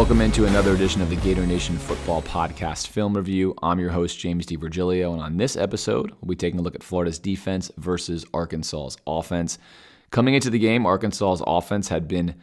Welcome into another edition of the Gator Nation Football Podcast Film Review. I'm your host, James DiVirgilio, and on this episode, we'll be taking a look at Florida's defense versus Arkansas's offense. Coming into the game, Arkansas's offense had been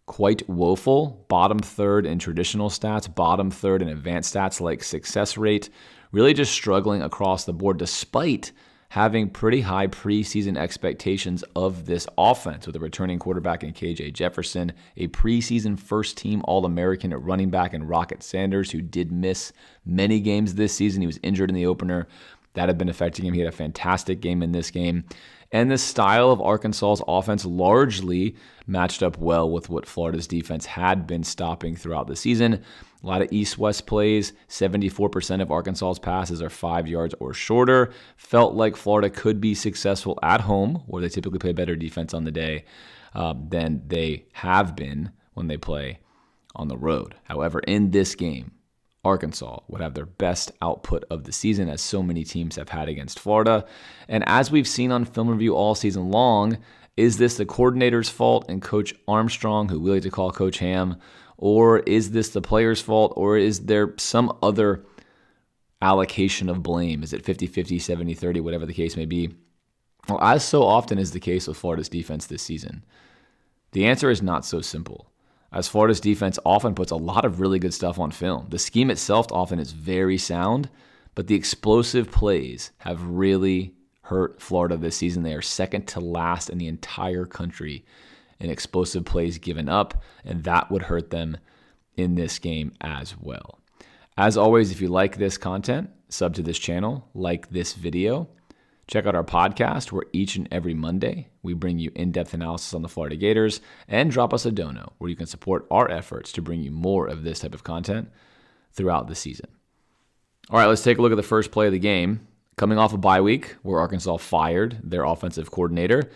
quite woeful, bottom third in traditional stats, bottom third in advanced stats like success rate, really just struggling across the board despite having pretty high preseason expectations of this offense with a returning quarterback in KJ Jefferson, a preseason first-team All-American at running back in Rocket Sanders, who did miss many games this season. He was injured in the opener. That had been affecting him. He had a fantastic game in this game. And the style of Arkansas's offense largely matched up well with what Florida's defense had been stopping throughout the season. A lot of east-west plays. 74% of Arkansas's passes are 5 yards or shorter. Felt like Florida could be successful at home, where they typically play better defense on the day than they have been when they play on the road. However, in this game, Arkansas would have their best output of the season, as so many teams have had against Florida. And as we've seen on Film Review all season long, is this the coordinator's fault and Coach Armstrong, who we like to call Coach Ham, or is this the player's fault, or is there some other allocation of blame? Is it 50-50, 70-30, whatever the case may be? Well, as so often is the case with Florida's defense this season, the answer is not so simple, as Florida's defense often puts a lot of really good stuff on film. The scheme itself often is very sound, but the explosive plays have really hurt Florida this season. They are second to last in the entire country in explosive plays given up, and that would hurt them in this game as well. As always, if you like this content, sub to this channel, like this video. Check out our podcast, where each and every Monday we bring you in-depth analysis on the Florida Gators, and drop us a dono where you can support our efforts to bring you more of this type of content throughout the season. All right, let's take a look at the first play of the game. Coming off a bye week where Arkansas fired their offensive coordinator,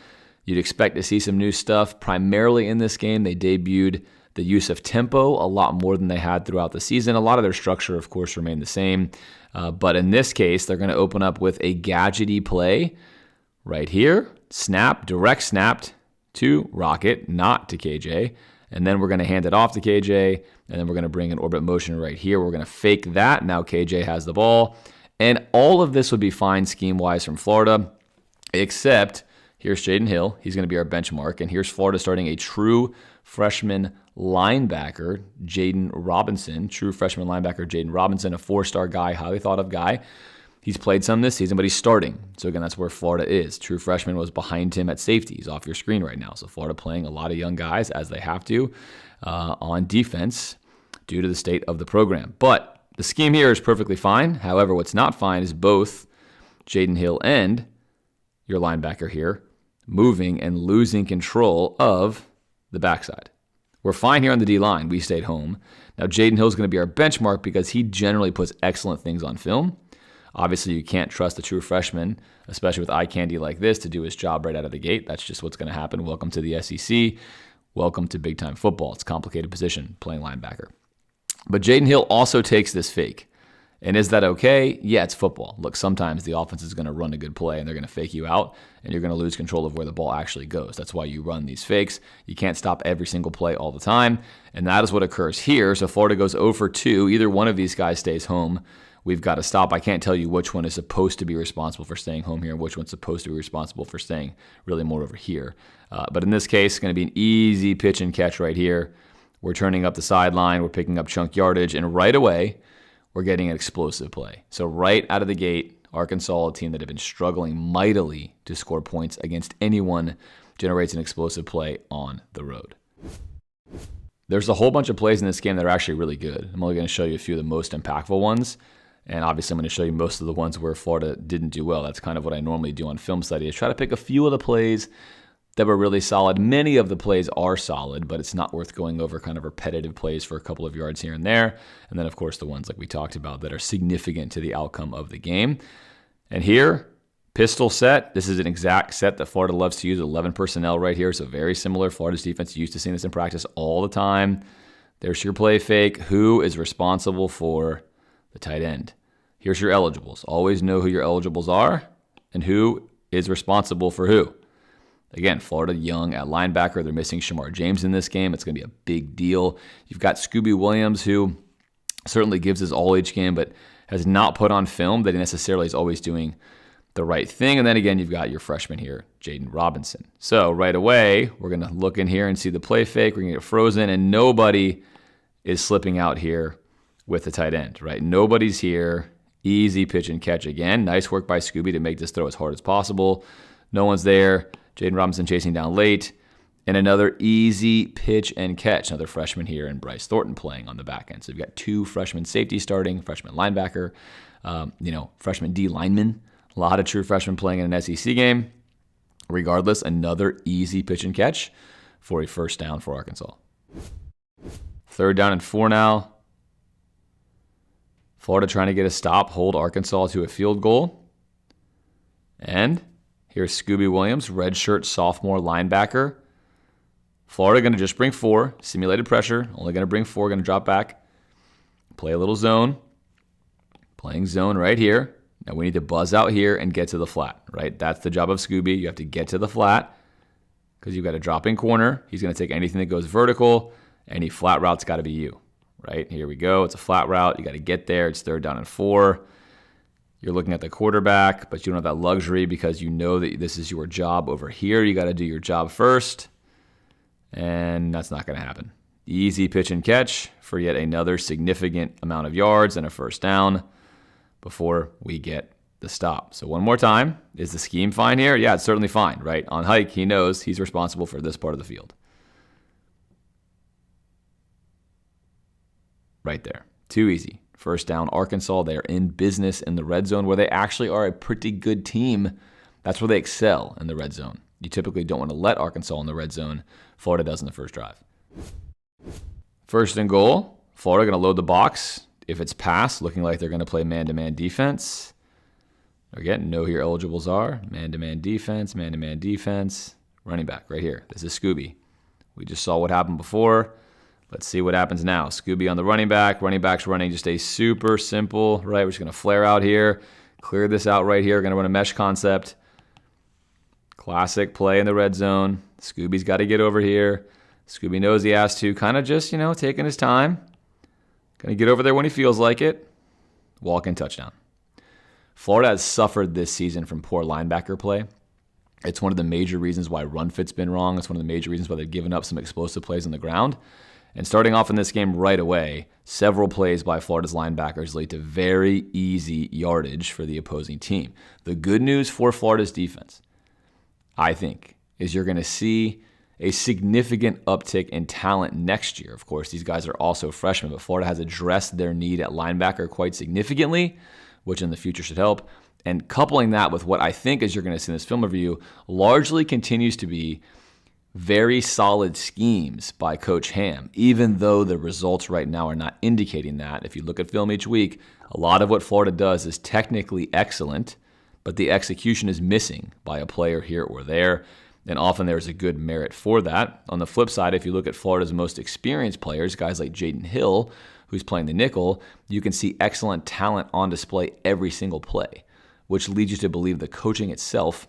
you'd expect to see some new stuff. Primarily in this game, they debuted the use of tempo a lot more than they had throughout the season. A lot of their structure, of course, remained the same. But in this case, they're going to open up with a gadgety play right here. Snap, direct snapped to Rocket, not to KJ. And then we're going to hand it off to KJ. And then we're going to bring an orbit motion right here. We're going to fake that. Now KJ has the ball. And all of this would be fine scheme-wise from Florida, except here's Jaden Hill. He's going to be our benchmark. And here's Florida starting a true freshman linebacker, Jaden Robinson. True freshman linebacker, Jaden Robinson, a four-star guy, highly thought of guy. He's played some this season, but he's starting. So again, that's where Florida is. True freshman was behind him at safety. He's off your screen right now. So Florida playing a lot of young guys, as they have to, on defense due to the state of the program. But the scheme here is perfectly fine. However, what's not fine is both Jaden Hill and your linebacker here moving and losing control of the backside. We're fine here on the D-line. We stayed home. Now, Jaden Hill is going to be our benchmark because he generally puts excellent things on film. Obviously, you can't trust a true freshman, especially with eye candy like this, to do his job right out of the gate. That's just what's going to happen. Welcome to the SEC. Welcome to big-time football. It's a complicated position, playing linebacker. But Jaden Hill also takes this fake. And is that okay? Yeah, it's football. Look, sometimes the offense is going to run a good play and they're going to fake you out and you're going to lose control of where the ball actually goes. That's why you run these fakes. You can't stop every single play all the time. And that is what occurs here. So Florida goes 0 for 2. Either one of these guys stays home. We've got to stop. I can't tell you which one is supposed to be responsible for staying home here and which one's supposed to be responsible for staying really more over here. But in this case, it's going to be an easy pitch and catch right here. We're turning up the sideline. We're picking up chunk yardage. And right away, we're getting an explosive play. So right out of the gate, Arkansas, a team that had been struggling mightily to score points against anyone, generates an explosive play on the road. There's a whole bunch of plays in this game that are actually really good. I'm only going to show you a few of the most impactful ones. And obviously, I'm going to show you most of the ones where Florida didn't do well. That's kind of what I normally do on film study, is try to pick a few of the plays that were really solid. Many of the plays are solid, but it's not worth going over kind of repetitive plays for a couple of yards here and there. And then, of course, the ones like we talked about that are significant to the outcome of the game. And here, pistol set. This is an exact set that Florida loves to use, 11 personnel right here. So very similar. Florida's defense is used to seeing this in practice all the time. There's your play fake. Who is responsible for the tight end? Here's your eligibles. Always know who your eligibles are and who is responsible for who. Again, Florida young at linebacker. They're missing Shamar James in this game. It's going to be a big deal. You've got Scooby Williams, who certainly gives his all each game, but has not put on film that he necessarily is always doing the right thing. And then again, you've got your freshman here, Jaden Robinson. So right away, we're going to look in here and see the play fake. We're going to get frozen, and nobody is slipping out here with the tight end, right? Nobody's here. Easy pitch and catch again. Nice work by Scooby to make this throw as hard as possible. No one's there. Jaden Robinson chasing down late. And another easy pitch and catch. Another freshman here, and Bryce Thornton playing on the back end. So you've got two freshman safeties starting, freshman linebacker, freshman D lineman. A lot of true freshmen playing in an SEC game. Regardless, another easy pitch and catch for a first down for Arkansas. 3rd down and 4 now. Florida trying to get a stop, hold Arkansas to a field goal. And here's Scooby Williams, redshirt sophomore linebacker. Florida going to just bring 4, simulated pressure, only going to bring 4, going to drop back. Play a little zone. Playing zone right here. Now we need to buzz out here and get to the flat, right? That's the job of Scooby. You have to get to the flat because you've got a drop-in corner. He's going to take anything that goes vertical. Any flat route's got to be you, right? Here we go. It's a flat route. You got to get there. It's 3rd down and 4. You're looking at the quarterback, but you don't have that luxury because you know that this is your job over here. You got to do your job first, and that's not going to happen. Easy pitch and catch for yet another significant amount of yards and a first down before we get the stop. So one more time, is the scheme fine here? Yeah, it's certainly fine, right? On hike, he knows he's responsible for this part of the field. Right there. Too easy. First down, Arkansas. They're in business in the red zone where they actually are a pretty good team. That's where they excel, in the red zone. You typically don't want to let Arkansas in the red zone. Florida does in the first drive. 1st and goal. Florida going to load the box. If it's pass, looking like they're going to play man-to-man defense. Again, know who your eligibles are. Man-to-man defense, man-to-man defense. Running back right here. This is Scooby. We just saw what happened before. Let's see what happens now. Scooby on the running back. Running back's running just a super simple, right? We're just going to flare out here. Clear this out right here. We're going to run a mesh concept. Classic play in the red zone. Scooby's got to get over here. Scooby knows he has to. Kind of just, taking his time. Going to get over there when he feels like it. Walk-in touchdown. Florida has suffered this season from poor linebacker play. It's one of the major reasons why run fit's been wrong. It's one of the major reasons why they've given up some explosive plays on the ground. And starting off in this game right away, several plays by Florida's linebackers lead to very easy yardage for the opposing team. The good news for Florida's defense, I think, is you're going to see a significant uptick in talent next year. Of course, these guys are also freshmen, but Florida has addressed their need at linebacker quite significantly, which in the future should help. And coupling that with what I think, as you're going to see in this film review, largely continues to be very solid schemes by Coach Ham, even though the results right now are not indicating that. If you look at film each week, a lot of what Florida does is technically excellent, but the execution is missing by a player here or there. And often there's a good merit for that. On the flip side, if you look at Florida's most experienced players, guys like Jaden Hill, who's playing the nickel, you can see excellent talent on display every single play, which leads you to believe the coaching itself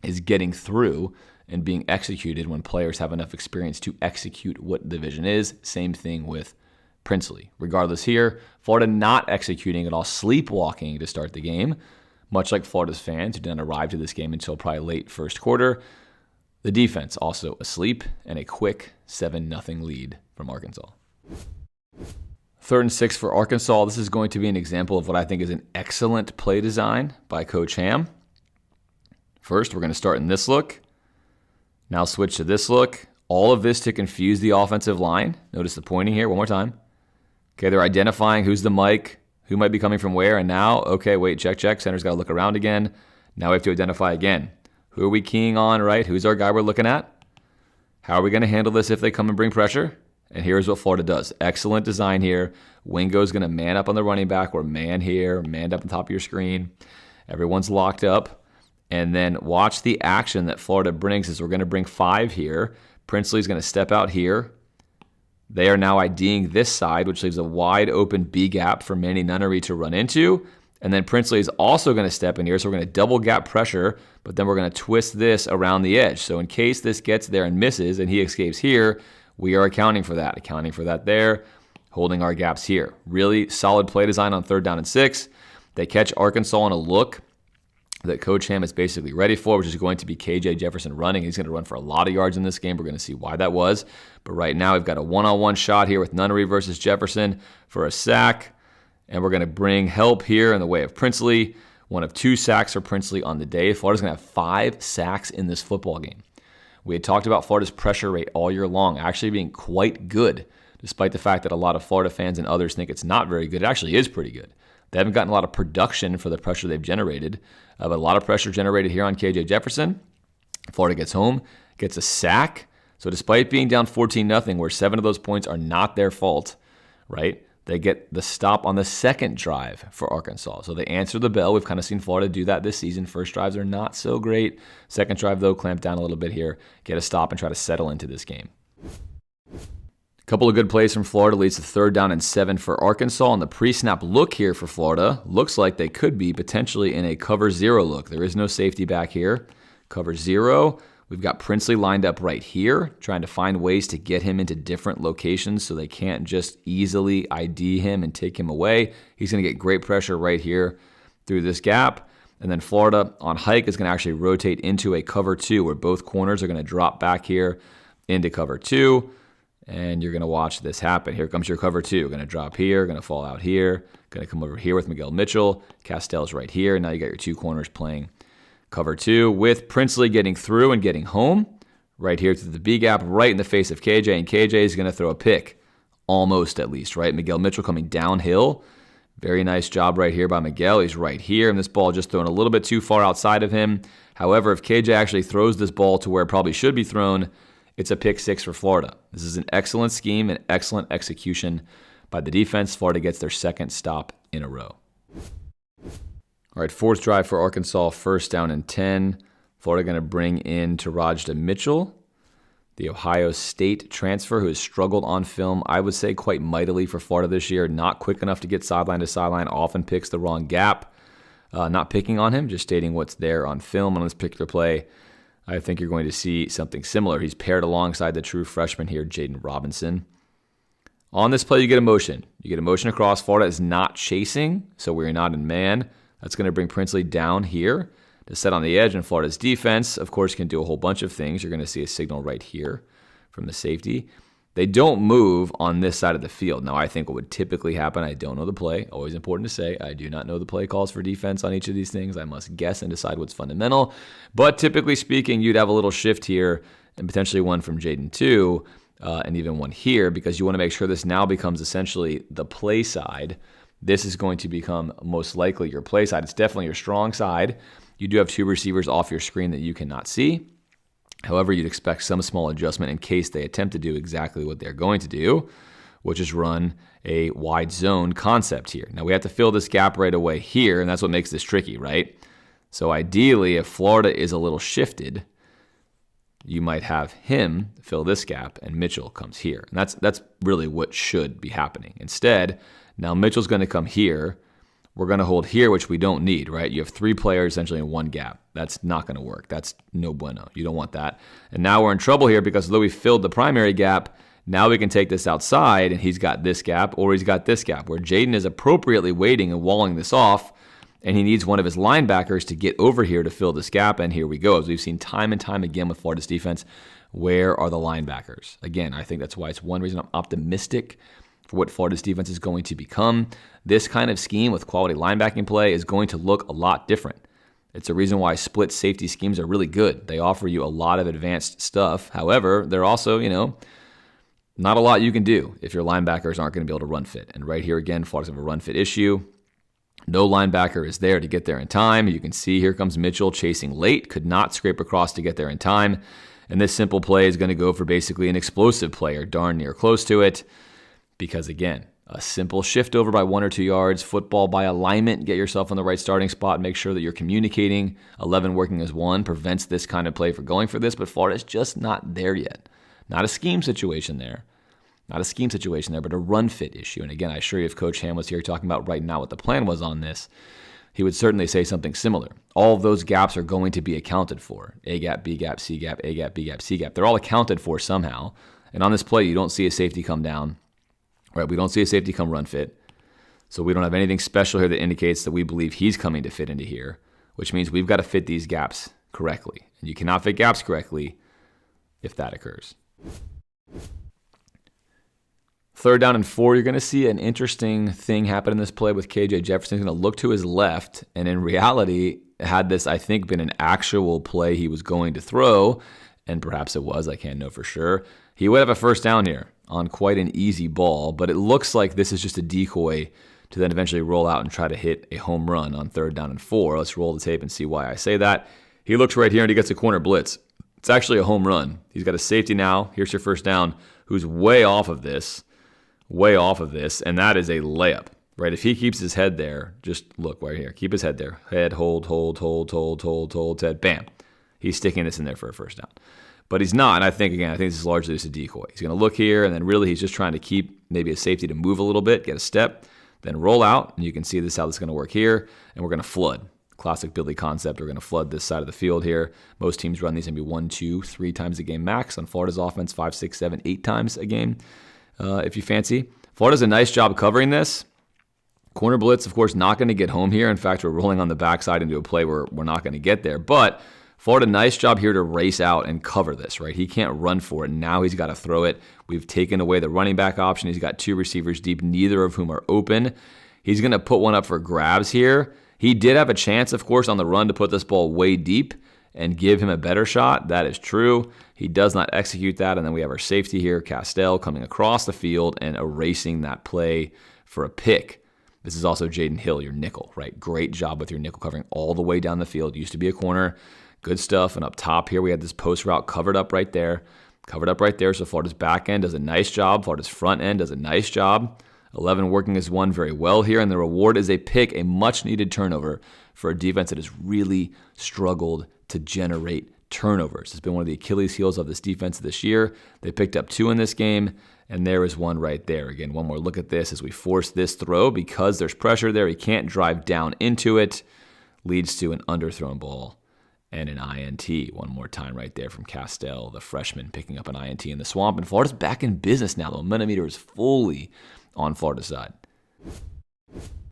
is getting through and being executed when players have enough experience to execute what the vision is. Same thing with Princely. Regardless here, Florida not executing at all, sleepwalking to start the game, much like Florida's fans who didn't arrive to this game until probably late first quarter. The defense also asleep, and a quick 7-0 lead from Arkansas. 3rd and 6 for Arkansas. This is going to be an example of what I think is an excellent play design by Coach Ham. First, we're going to start in this look. Now switch to this look. All of this to confuse the offensive line. Notice the pointing here one more time. Okay, they're identifying who's the Mike, who might be coming from where, and now, okay, wait, check. Center's got to look around again. Now we have to identify again. Who are we keying on, right? Who's our guy we're looking at? How are we going to handle this if they come and bring pressure? And here's what Florida does. Excellent design here. Wingo's going to man up on the running back, or man here, manned up on top of your screen. Everyone's locked up. And then watch the action that Florida brings is we're going to bring 5 here. Princely's going to step out here. They are now IDing this side, which leaves a wide open B gap for Manny Nunnery to run into. And then Princely is also going to step in here, so we're going to double gap pressure, but then we're going to twist this around the edge. So in case this gets there and misses and he escapes here, we are accounting for that there, holding our gaps here. Really solid play design on 3rd down and 6. They catch Arkansas on a look that Coach Ham is basically ready for, which is going to be KJ Jefferson running. He's going to run for a lot of yards in this game. We're going to see why that was. But right now we've got a one-on-one shot here with Nunnery versus Jefferson for a sack. And we're going to bring help here in the way of Princely. 1 of 2 sacks for Princely on the day. Florida's going to have 5 sacks in this football game. We had talked about Florida's pressure rate all year long actually being quite good, despite the fact that a lot of Florida fans and others think it's not very good. It actually is pretty good. They haven't gotten a lot of production for the pressure they've generated, but a lot of pressure generated here on KJ Jefferson. Florida gets home, gets a sack. So despite being down 14-0, where 7 of those points are not their fault, right? They get the stop on the second drive for Arkansas. So they answer the bell. We've kind of seen Florida do that this season. First drives are not so great. Second drive, though, clamp down a little bit here, get a stop, and try to settle into this game. A couple of good plays from Florida leads to 3rd down and 7 for Arkansas. And the pre-snap look here for Florida looks like they could be potentially in a cover 0 look. There is no safety back here. Cover 0. We've got Princely lined up right here, trying to find ways to get him into different locations so they can't just easily ID him and take him away. He's going to get great pressure right here through this gap. And then Florida on hike is going to actually rotate into a cover 2 where both corners are going to drop back here into cover 2. And you're going to watch this happen. Here comes your cover 2. Going to drop here, going to fall out here, going to come over here with Miguel Mitchell. Castell's right here. Now you got your 2 corners playing cover 2 with Princely getting through and getting home. Right here through the B gap, right in the face of KJ. And KJ is going to throw a pick. Almost, at least, right? Miguel Mitchell coming downhill. Very nice job right here by Miguel. He's right here. And this ball just thrown a little bit too far outside of him. However, if KJ actually throws this ball to where it probably should be thrown, it's a pick 6 for Florida. This is an excellent scheme and excellent execution by the defense. Florida gets their 2nd stop in a row. All right, 4th drive for Arkansas, 1st down and 10. Florida going to bring in Tarajda Mitchell, the Ohio State transfer who has struggled on film, I would say, quite mightily for Florida this year. Not quick enough to get sideline to sideline, often picks the wrong gap. Not picking on him, just stating what's there on film on this particular play. I think you're going to see something similar. He's paired alongside the true freshman here, Jaden Robinson. On this play, you get a motion. You get a motion across. Florida is not chasing, so we're not in man. That's going to bring Princely down here to set on the edge, and Florida's defense, of course, can do a whole bunch of things. You're going to see a signal right here from the safety. They don't move on this side of the field. Now, I think what would typically happen, I don't know the play. Always important to say, I do not know the play calls for defense on each of these things. I must guess and decide what's fundamental. But typically speaking, you'd have a little shift here and potentially one from Jaden too, and even one here, because you want to make sure this now becomes essentially the play side. This is going to become most likely your play side. It's definitely your strong side. You do have 2 receivers off your screen that you cannot see. However, you'd expect some small adjustment in case they attempt to do exactly what they're going to do, which is run a wide zone concept here. Now, we have to fill this gap right away here, and that's what makes this tricky, right? So ideally, if Florida is a little shifted, you might have him fill this gap, and Mitchell comes here. And that's really what should be happening. Instead, now Mitchell's going to come here. We're going to hold here, which we don't need, right? You have 3 players essentially in one gap. That's not going to work. That's no bueno. You don't want that. And now we're in trouble here because although we filled the primary gap, now we can take this outside and he's got this gap or he's got this gap where Jaden is appropriately waiting and walling this off, and he needs one of his linebackers to get over here to fill this gap, and here we go. As we've seen time and time again with Florida's defense, where are the linebackers? Again, I think that's why it's one reason I'm optimistic for what Florida's defense is going to become. This kind of scheme with quality linebacking play is going to look a lot different. It's a reason why split safety schemes are really good. They offer you a lot of advanced stuff. However, they're also, not a lot you can do if your linebackers aren't going to be able to run fit. And right here again, Florida's have a run fit issue. No linebacker is there to get there in time. You can see here comes Mitchell chasing late, could not scrape across to get there in time. And this simple play is going to go for basically an explosive play or darn near close to it. Because again, a simple shift over by 1 or 2 yards, football by alignment, get yourself on the right starting spot, make sure that you're communicating, 11 working as 1, prevents this kind of play for going for this, but Florida's just not there yet. Not a scheme situation there. Not a scheme situation there, but a run fit issue. And again, I assure you if Coach Ham was here talking about right now what the plan was on this, he would certainly say something similar. All of those gaps are going to be accounted for. A gap, B gap, C gap, A gap, B gap, C gap. They're all accounted for somehow. And on this play, you don't see a safety come down. Right? We don't see a safety come run fit. So we don't have anything special here that indicates that we believe he's coming to fit into here, which means we've got to fit these gaps correctly. And you cannot fit gaps correctly if that occurs. 3rd down and 4, you're going to see an interesting thing happen in this play with KJ Jefferson. He's going to look to his left, and in reality, had this, I think, been an actual play he was going to throw, and perhaps it was, I can't know for sure, he would have a 1st down here on quite an easy ball, but it looks like this is just a decoy to then eventually roll out and try to hit a home run on 3rd down and 4. Let's roll the tape and see why I say that. He looks right here and he gets a corner blitz. It's actually a home run. He's got a safety now. Here's your 1st down, who's way off of this, and that is a layup, right? If he keeps his head there, just look right here. Keep his head there. Head, hold, head, bam. He's sticking this in there for a 1st down. But he's not, and I think this is largely just a decoy. He's going to look here, and then really he's just trying to keep maybe a safety to move a little bit, get a step, then roll out, and you can see this how this is going to work here, and we're going to flood. Classic Billy concept. We're going to flood this side of the field here. Most teams run these maybe 1, 2, 3 times a game max. On Florida's offense, 5, 6, 7, 8 times a game, if you fancy. Florida does a nice job covering this. Corner blitz, of course, not going to get home here. In fact, we're rolling on the backside into a play where we're not going to get there. But Florida, nice job here to race out and cover this, right? He can't run for it. Now he's got to throw it. We've taken away the running back option. He's got 2 receivers deep, neither of whom are open. He's going to put one up for grabs here. He did have a chance, of course, on the run to put this ball way deep and give him a better shot. That is true. He does not execute that. And then we have our safety here, Castell, coming across the field and erasing that play for a pick. This is also Jaden Hill, your nickel, right? Great job with your nickel covering all the way down the field. Used to be a corner. Good stuff. And up top here, we had this post route covered up right there. So Florida's back end does a nice job. Florida's front end does a nice job. 11 working as one very well here. And the reward is a pick, a much-needed turnover for a defense that has really struggled to generate turnovers. It's been one of the Achilles heels of this defense this year. They picked up 2 in this game, and there is one right there. Again, one more look at this as we force this throw because there's pressure there. He can't drive down into it. Leads to an underthrown ball and an INT. One more time right there from Castell, the freshman, picking up an INT in the swamp. And Florida's back in business now. The momentum meter is fully on Florida's side.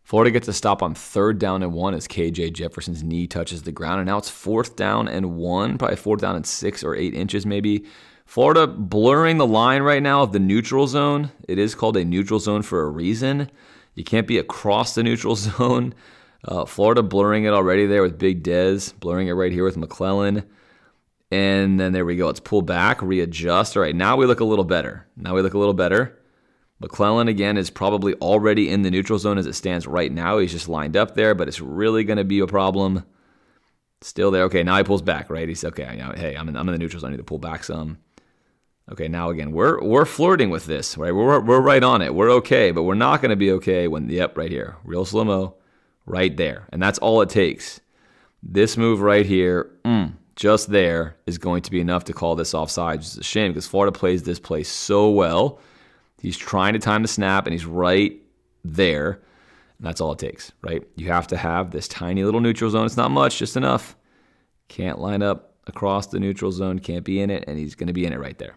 Florida gets a stop on 3rd down and 1 as KJ Jefferson's knee touches the ground. And now it's 4th down and 1, probably 4th down and 6 or 8 inches maybe. Florida blurring the line right now of the neutral zone. It is called a neutral zone for a reason. You can't be across the neutral zone. Florida blurring it already there with Big Dez, blurring it right here with McClellan. And then there we go. Let's pull back, readjust. All right, now we look a little better. McClellan, again, is probably already in the neutral zone as it stands right now. He's just lined up there, but it's really going to be a problem. Still there. Okay, now he pulls back, right? He's okay. Hey, I'm in the neutral zone. I need to pull back some. Okay, now again, we're flirting with this, right? We're right on it. We're okay, but we're not going to be okay when, right here. Real slow-mo, right there. And that's all it takes. This move right here, just there, is going to be enough to call this offside. It's a shame because Florida plays this play so well. He's trying to time the snap, and he's right there. And that's all it takes, right? You have to have this tiny little neutral zone. It's not much, just enough. Can't line up across the neutral zone, can't be in it, and he's going to be in it right there.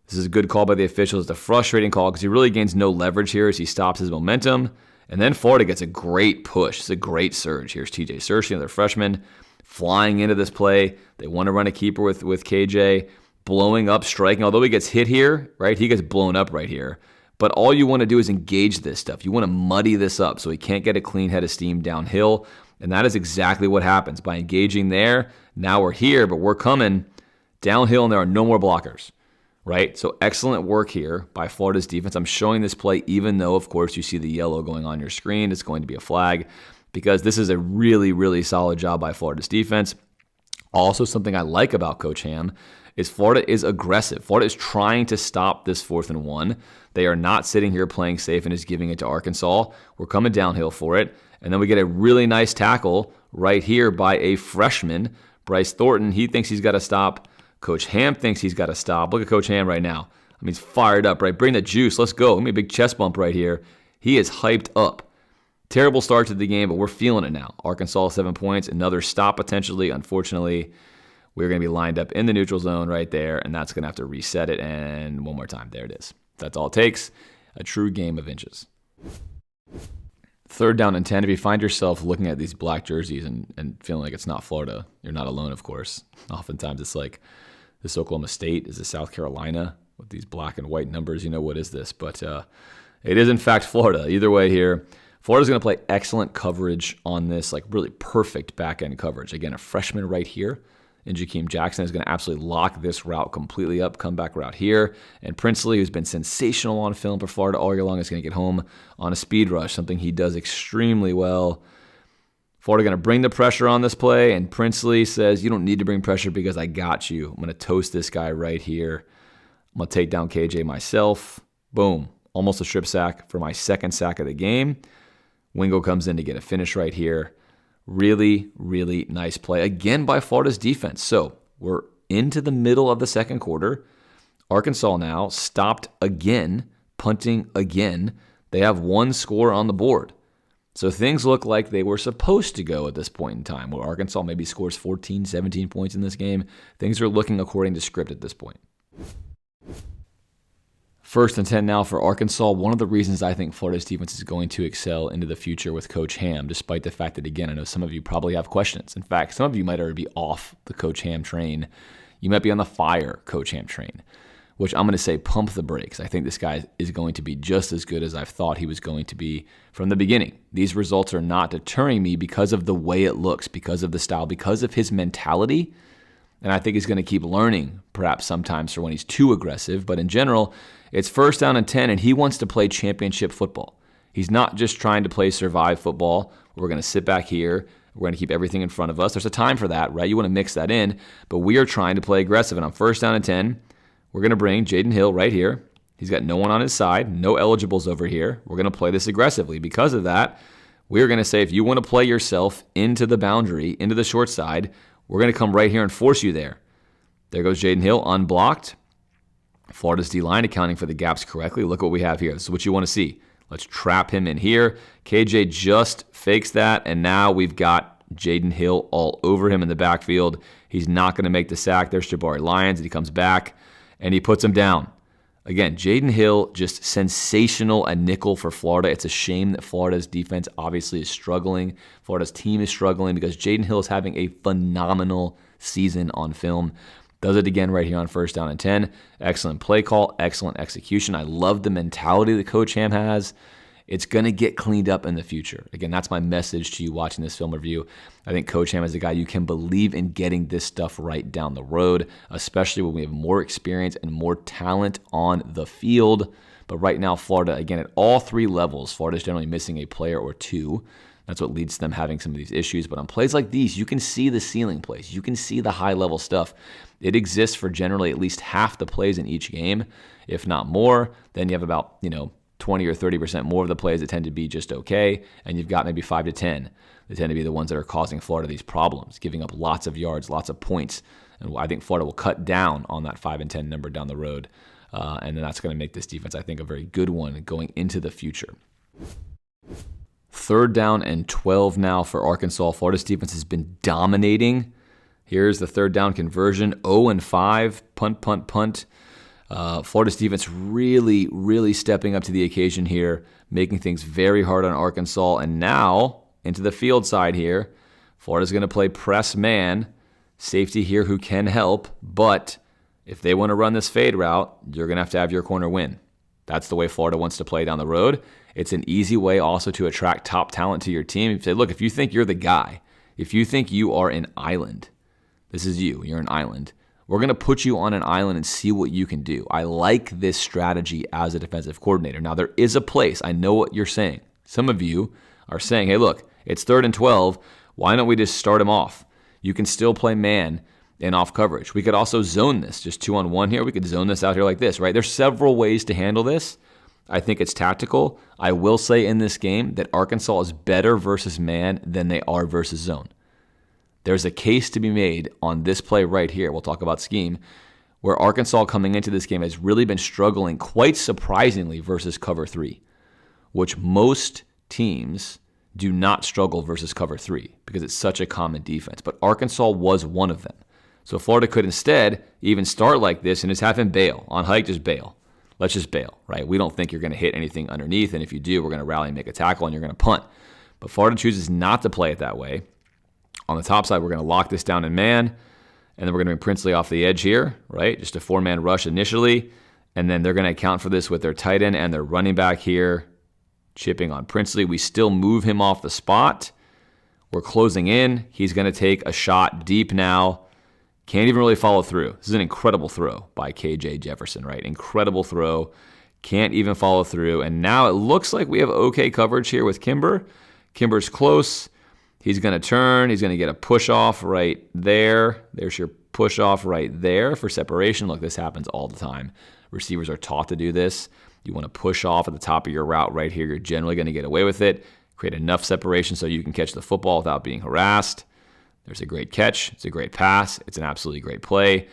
This is a good call by the officials. It's a frustrating call because he really gains no leverage here as he stops his momentum. And then Florida gets a great push. It's a great surge. Here's TJ Searcy, another freshman, flying into this play. They want to run a keeper with KJ. Blowing up, striking. Although he gets hit here, right? He gets blown up right here. But all you want to do is engage this stuff. You want to muddy this up so he can't get a clean head of steam downhill. And that is exactly what happens. By engaging there, now we're here, but we're coming downhill and there are no more blockers, right? So excellent work here by Florida's defense. I'm showing this play even though, of course, you see the yellow going on your screen. It's going to be a flag because this is a really, really solid job by Florida's defense. Also, something I like about Coach Ham is Florida is aggressive. Florida is trying to stop this 4th and 1. They are not sitting here playing safe and just giving it to Arkansas. We're coming downhill for it. And then we get a really nice tackle right here by a freshman, Bryce Thornton. He thinks he's got to stop. Coach Ham thinks he's got to stop. Look at Coach Ham right now. I mean, he's fired up, right? Bring the juice. Let's go. Give me a big chest bump right here. He is hyped up. Terrible start to the game, but we're feeling it now. Arkansas 7 points, another stop potentially. Unfortunately, we're going to be lined up in the neutral zone right there, and that's going to have to reset it. And one more time, there it is. That's all it takes. A true game of inches. 3rd down and 10. If you find yourself looking at these black jerseys and feeling like it's not Florida, you're not alone, of course. Oftentimes it's like, this Oklahoma State? Is this South Carolina with these black and white numbers? What is this? But it is, in fact, Florida. Either way here, Florida's going to play excellent coverage on this, like really perfect back-end coverage. Again, a freshman right here in Jakeem Jackson is going to absolutely lock this route completely up, comeback route here. And Princely, who's been sensational on film for Florida all year long, is going to get home on a speed rush, something he does extremely well. Florida going to bring the pressure on this play, and Princely says, you don't need to bring pressure because I got you. I'm going to toast this guy right here. I'm going to take down KJ myself. Boom. Almost a strip sack for my 2nd sack of the game. Wingo comes in to get a finish right here. Really, really nice play, again, by Florida's defense. So we're into the middle of the 2nd quarter. Arkansas now stopped again, punting again. They have 1 score on the board. So things look like they were supposed to go at this point in time, where Arkansas maybe scores 14, 17 points in this game. Things are looking according to script at this point. 1st and 10 now for Arkansas. One of the reasons I think Florida's defense is going to excel into the future with Coach Ham, despite the fact that, again, I know some of you probably have questions. In fact, some of you might already be off the Coach Ham train. You might be on the fire Coach Ham train, which I'm going to say pump the brakes. I think this guy is going to be just as good as I've thought he was going to be from the beginning. These results are not deterring me because of the way it looks, because of the style, because of his mentality. And I think he's going to keep learning, perhaps sometimes for when he's too aggressive. But in general, it's 1st down and 10, and he wants to play championship football. He's not just trying to play survive football. We're going to sit back here. We're going to keep everything in front of us. There's a time for that, right? You want to mix that in. But we are trying to play aggressive. And on 1st down and 10, we're going to bring Jaden Hill right here. He's got no one on his side, no eligibles over here. We're going to play this aggressively. Because of that, we're going to say if you want to play yourself into the boundary, into the short side, we're going to come right here and force you there. There goes Jaden Hill, unblocked. Florida's D-line accounting for the gaps correctly. Look what we have here. This is what you want to see. Let's trap him in here. KJ just fakes that, and now we've got Jaden Hill all over him in the backfield. He's not going to make the sack. There's Jabari Lyons, and he comes back, and he puts him down. Again, Jaden Hill, just sensational at nickel for Florida. It's a shame that Florida's defense obviously is struggling. Florida's team is struggling because Jaden Hill is having a phenomenal season on film. Does it again right here on 1st down and 10. Excellent play call, excellent execution. I love the mentality that Coach Ham has. It's going to get cleaned up in the future. Again, that's my message to you watching this film review. I think Coach Ham is a guy you can believe in getting this stuff right down the road, especially when we have more experience and more talent on the field. But right now, Florida, again, at all 3 levels, Florida's generally missing a player or 2. That's what leads to them having some of these issues. But on plays like these, you can see the ceiling plays. You can see the high-level stuff. It exists for generally at least half the plays in each game, if not more. Then you have about, 20 or 30% more of the plays that tend to be just okay, and you've got maybe 5 to 10 that tend to be the ones that are causing Florida these problems, giving up lots of yards, lots of points. And I think Florida will cut down on that 5 and 10 number down the road, and then that's going to make this defense, I think, a very good one going into the future. 3rd down and 12 now for Arkansas. Florida's defense has been dominating. Here's the 3rd down conversion, 0-5, punt. Florida's defense really, really stepping up to the occasion here, making things very hard on Arkansas. And now, into the field side here, Florida's going to play press man, safety here who can help, but if they want to run this fade route, you're going to have your corner win. That's the way Florida wants to play down the road. It's an easy way also to attract top talent to your team. You say, look, if you think you're the guy, if you think you are an island, this is you're an island. We're going to put you on an island and see what you can do. I like this strategy as a defensive coordinator. Now, there is a place. I know what you're saying. Some of you are saying, hey, look, it's 3rd and 12. Why don't we just start him off? You can still play man and off coverage. We could also zone this, just 2-on-1 here. We could zone this out here like this, right? There's several ways to handle this. I think it's tactical. I will say in this game that Arkansas is better versus man than they are versus zone. There's a case to be made on this play right here. We'll talk about scheme, where Arkansas coming into this game has really been struggling quite surprisingly versus cover 3, which most teams do not struggle versus cover 3 because it's such a common defense. But Arkansas was one of them. So Florida could instead even start like this and just have him bail. On hike, just bail. Let's just bail, right? We don't think you're going to hit anything underneath, and if you do, we're going to rally and make a tackle, and you're going to punt. But Florida chooses not to play it that way. On the top side, we're going to lock this down in man, and then we're going to bring Princely off the edge here, right? Just a 4-man rush initially, and then they're going to account for this with their tight end and their running back here, chipping on Princely. We still move him off the spot. We're closing in. He's going to take a shot deep now. Can't even really follow through. This is an incredible throw by KJ Jefferson, right? Incredible throw. Can't even follow through. And now it looks like we have okay coverage here with Kimber. Kimber's close. He's going to turn. He's going to get a push off right there. There's your push off right there for separation. Look, this happens all the time. Receivers are taught to do this. You want to push off at the top of your route right here. You're generally going to get away with it. Create enough separation so you can catch the football without being harassed. There's a great catch. It's a great pass. It's an absolutely great play.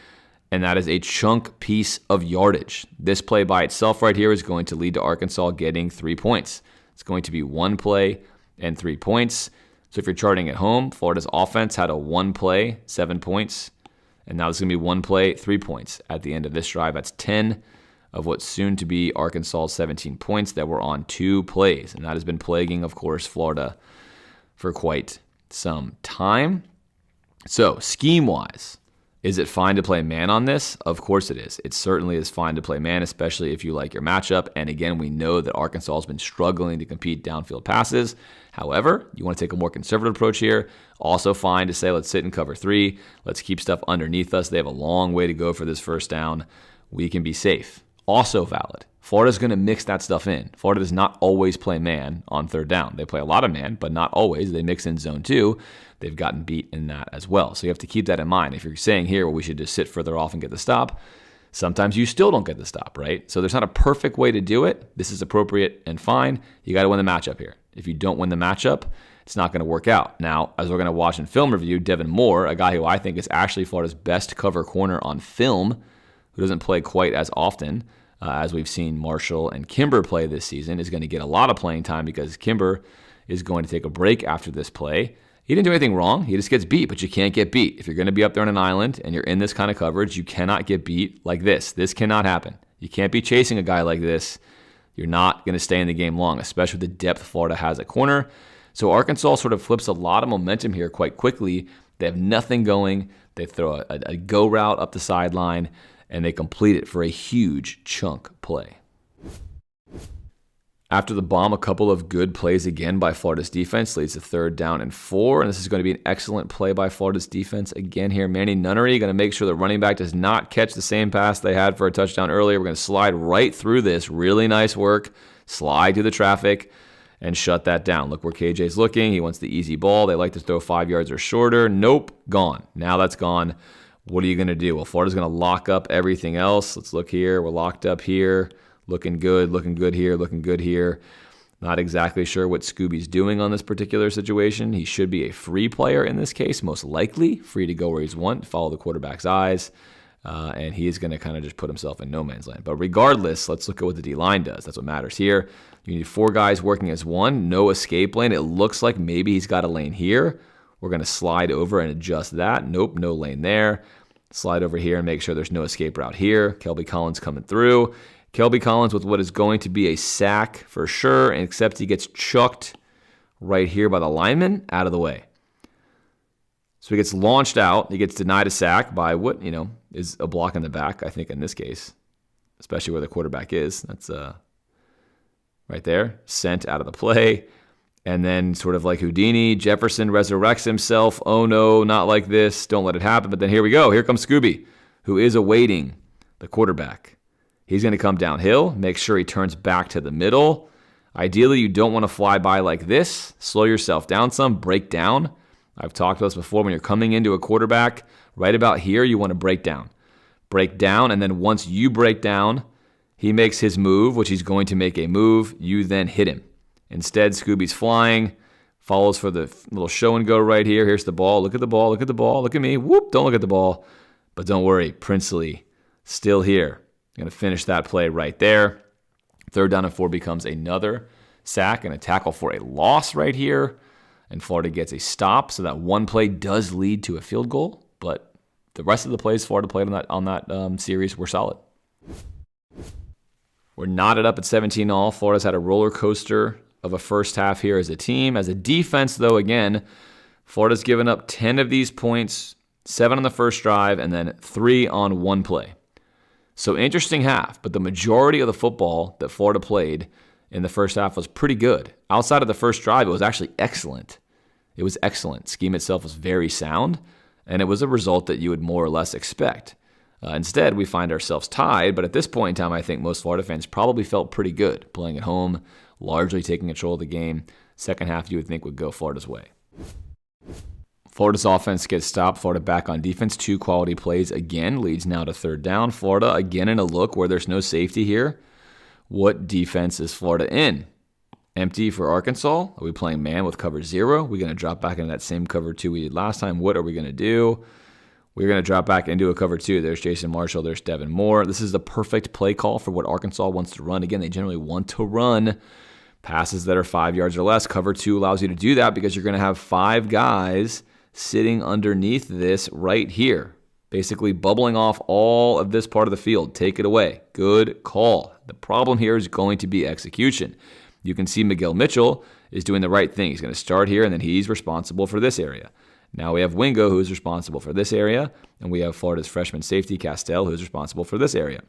And that is a chunk piece of yardage. This play by itself right here is going to lead to Arkansas getting 3 points. It's going to be 1 play and 3 points. So if you're charting at home, Florida's offense had a 1 play, 7 points. And now it's going to be 1 play, 3 points at the end of this drive. That's 10 of what's soon to be Arkansas's 17 points that were on 2 plays. And that has been plaguing, of course, Florida for quite some time. So, scheme-wise, is it fine to play man on this? Of course it is. It certainly is fine to play man, especially if you like your matchup. And again, we know that Arkansas has been struggling to compete downfield passes. However, you want to take a more conservative approach here. Also fine to say, let's sit in cover 3. Let's keep stuff underneath us. They have a long way to go for this first down. We can be safe. Also valid. Florida's going to mix that stuff in. Florida does not always play man on third down. They play a lot of man, but not always. They mix in zone 2. They've gotten beat in that as well. So you have to keep that in mind. If you're saying here, well, we should just sit further off and get the stop, sometimes you still don't get the stop, right? So there's not a perfect way to do it. This is appropriate and fine. You got to win the matchup here. If you don't win the matchup, it's not going to work out. Now, as we're going to watch in film review, Devin Moore, a guy who I think is actually Florida's best cover corner on film, who doesn't play quite as often, as we've seen Marshall and Kimber play this season, is going to get a lot of playing time because Kimber is going to take a break after this play. He didn't do anything wrong. He just gets beat, but you can't get beat. If you're going to be up there on an island and you're in this kind of coverage, you cannot get beat like this. This cannot happen. You can't be chasing a guy like this. You're not going to stay in the game long, especially with the depth Florida has at corner. So Arkansas sort of flips a lot of momentum here quite quickly. They have nothing going. They throw a go route up the sideline, and they complete it for a huge chunk play. After the bomb, a couple of good plays again by Florida's defense leads to 3rd down and 4, and this is going to be an excellent play by Florida's defense again here. Manny Nunnery going to make sure the running back does not catch the same pass they had for a touchdown earlier. We're going to slide right through this. Really nice work. Slide through the traffic and shut that down. Look where KJ's looking. He wants the easy ball. They like to throw 5 yards or shorter. Nope, gone. Now that's gone. What are you going to do? Well, Florida's going to lock up everything else. Let's look here. We're locked up here. Looking good here, looking good here. Not exactly sure what Scooby's doing on this particular situation. He should be a free player in this case, most likely. Free to go where he's want, follow the quarterback's eyes. And he is going to kind of just put himself in no man's land. But regardless, let's look at what the D-line does. That's what matters here. You need 4 guys working as one, no escape lane. It looks like maybe he's got a lane here. We're going to slide over and adjust that. Nope, no lane there. Slide over here and make sure there's no escape route here. Kelby Collins coming through. Kelby Collins with what is going to be a sack for sure, except he gets chucked right here by the lineman out of the way. So he gets launched out. He gets denied a sack by what, is a block in the back, I think, in this case, especially where the quarterback is. That's right there, sent out of the play. And then sort of like Houdini, Jefferson resurrects himself. Oh, no, not like this. Don't let it happen. But then here we go. Here comes Scooby, who is awaiting the quarterback. He's going to come downhill, make sure he turns back to the middle. Ideally, you don't want to fly by like this. Slow yourself down some, break down. I've talked about this before. When you're coming into a quarterback, right about here, you want to break down. Break down, and then once you break down, he makes his move, which he's going to make a move. You then hit him. Instead, Scooby's flying, follows for the little show and go right here. Here's the ball. Look at the ball. Look at the ball. Look at me. Whoop, don't look at the ball. But don't worry, Princely still here. Going to finish that play right there. 3rd down and 4 becomes another sack and a tackle for a loss right here. And Florida gets a stop, so that one play does lead to a field goal. But the rest of the plays Florida played on that series were solid. We're knotted up at 17-all. Florida's had a roller coaster of a first half here as a team. As a defense, though, again, Florida's given up 10 of these points, 7 on the first drive, and then 3 on one play. So interesting half, but the majority of the football that Florida played in the first half was pretty good. Outside of the first drive, it was actually excellent. It was excellent. Scheme itself was very sound, and it was a result that you would more or less expect. Instead, we find ourselves tied, but at this point in time, I think most Florida fans probably felt pretty good playing at home, largely taking control of the game. Second half, you would think would go Florida's way. Florida's offense gets stopped. Florida back on defense. 2 quality plays again. Leads now to third down. Florida again in a look where there's no safety here. What defense is Florida in? Empty for Arkansas? Are we playing man with cover 0? Are we going to drop back into that same cover 2 we did last time? What are we going to do? We're going to drop back into a cover 2. There's Jason Marshall. There's Devin Moore. This is the perfect play call for what Arkansas wants to run. Again, they generally want to run passes that are 5 yards or less. Cover 2 allows you to do that because you're going to have 5 guys sitting underneath this right here, basically bubbling off all of this part of the field. Take it away. Good call. The problem here is going to be execution. You can see Miguel Mitchell is doing the right thing. He's going to start here, and then he's responsible for this area. Now we have Wingo, who's responsible for this area, and we have Florida's freshman safety, Castell, who's responsible for this area.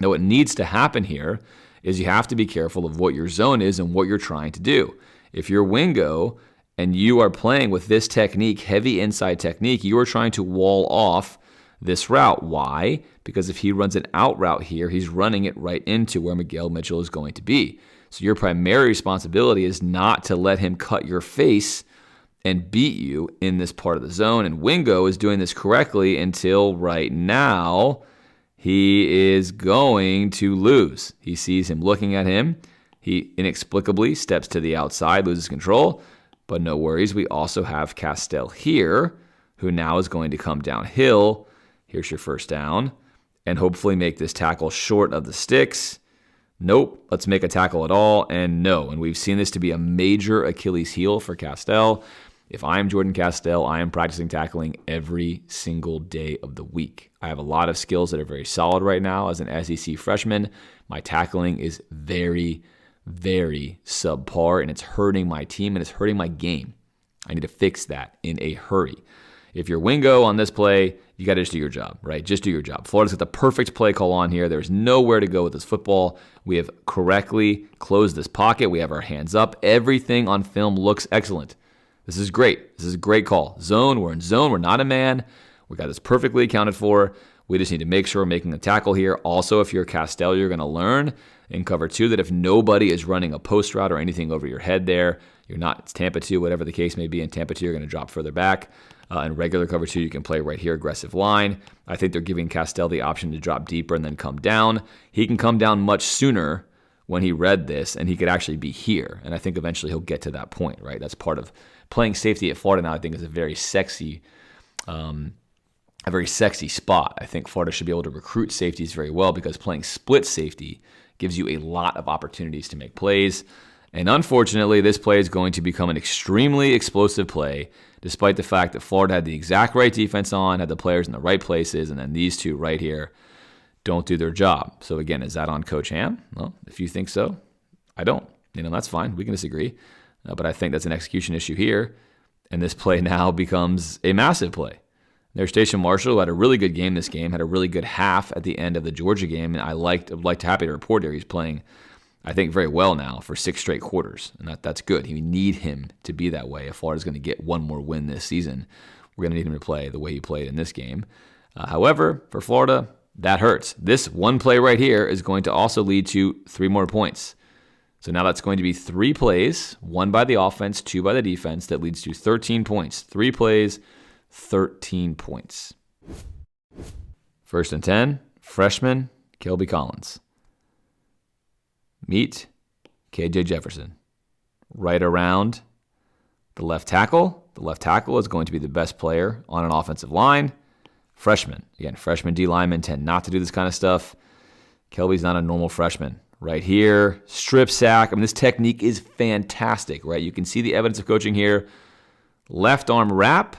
Now what needs to happen here is you have to be careful of what your zone is and what you're trying to do. If you're Wingo and you are playing with this technique, heavy inside technique, you are trying to wall off this route. Why? Because if he runs an out route here, he's running it right into where Miguel Mitchell is going to be. So your primary responsibility is not to let him cut your face and beat you in this part of the zone. And Wingo is doing this correctly until right now he is going to lose. He sees him looking at him. He inexplicably steps to the outside, loses control. But no worries, we also have Castell here, who now is going to come downhill. Here's your first down, and hopefully make this tackle short of the sticks. Nope, let's make a tackle at all, and no. And we've seen this to be a major Achilles heel for Castell. If I'm Jordan Castell, I am practicing tackling every single day of the week. I have a lot of skills that are very solid right now as an SEC freshman. My tackling is very subpar, and it's hurting my team and it's hurting my game. I need to fix that in a hurry. If you're Wingo on this play, you got to just do your job, right? Just do your job. Florida's got the perfect play call on here. There's nowhere to go with this football. We have correctly closed this pocket. We have our hands up. Everything on film looks excellent. This is great. This is a great call. Zone, we're in zone. We're not a man. We got this perfectly accounted for. We just need to make sure we're making a tackle here. Also, if you're Castell, you're going to learn in cover 2 that if nobody is running a post route or anything over your head there, you're not, it's Tampa 2, whatever the case may be. In Tampa 2, you're going to drop further back. In regular cover 2, you can play right here, aggressive line. I think they're giving Castell the option to drop deeper and then come down. He can come down much sooner when he read this, and he could actually be here. And I think eventually he'll get to that point, right? That's part of playing safety at Florida now. I think is a very sexy spot. I think Florida should be able to recruit safeties very well because playing split safety gives you a lot of opportunities to make plays. And unfortunately, this play is going to become an extremely explosive play, despite the fact that Florida had the exact right defense on, had the players in the right places, and then these two right here don't do their job. So again, is that on Coach Ham? Well, if you think so, I don't. That's fine. We can disagree. But I think that's an execution issue here. And this play now becomes a massive play. There's Station Marshall, who had a really good game this game, had a really good half at the end of the Georgia game. And happy to report here, he's playing, I think, very well now for 6 straight quarters. And that's good. You need him to be that way. If Florida's going to get one more win this season, we're going to need him to play the way he played in this game. However, for Florida, that hurts. This one play right here is going to also lead to 3 more points. So now that's going to be 3 plays, 1 by the offense, 2 by the defense, that leads to 13 points. 3 plays, 13 points. 1st and 10, freshman, Kelby Collins. Meet KJ Jefferson. Right around the left tackle. The left tackle is going to be the best player on an offensive line. Freshman. Again, freshman D linemen tend not to do this kind of stuff. Kelby's not a normal freshman, right here, strip sack. I mean, this technique is fantastic, right? You can see the evidence of coaching here. Left arm wrap,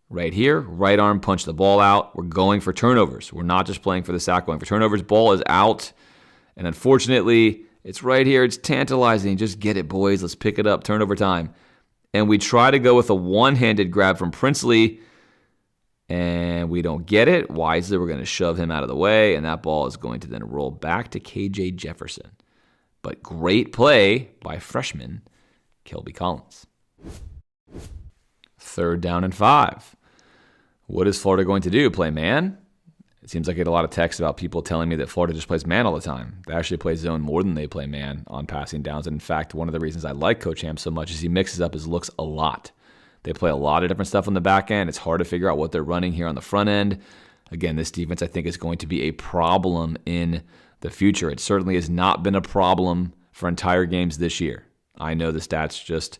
right here. Right arm punch the ball out. We're going for turnovers. We're not just playing for the sack, going for turnovers. Ball is out. And unfortunately, it's right here. It's tantalizing. Just get it, boys. Let's pick it up. Turnover time. And we try to go with a one-handed grab from Princely, and we don't get it. Wisely, we're going to shove him out of the way, and that ball is going to then roll back to KJ Jefferson. But great play by freshman Kelby Collins. 3rd down and 5. What is Florida going to do? Play man? It seems like I get a lot of texts about people telling me that Florida just plays man all the time. They actually play zone more than they play man on passing downs. And in fact, one of the reasons I like Coach Ham so much is he mixes up his looks a lot. They play a lot of different stuff on the back end. It's hard to figure out what they're running here on the front end. Again, this defense I think is going to be a problem in the future. It certainly has not been a problem for entire games this year. I know the stats just,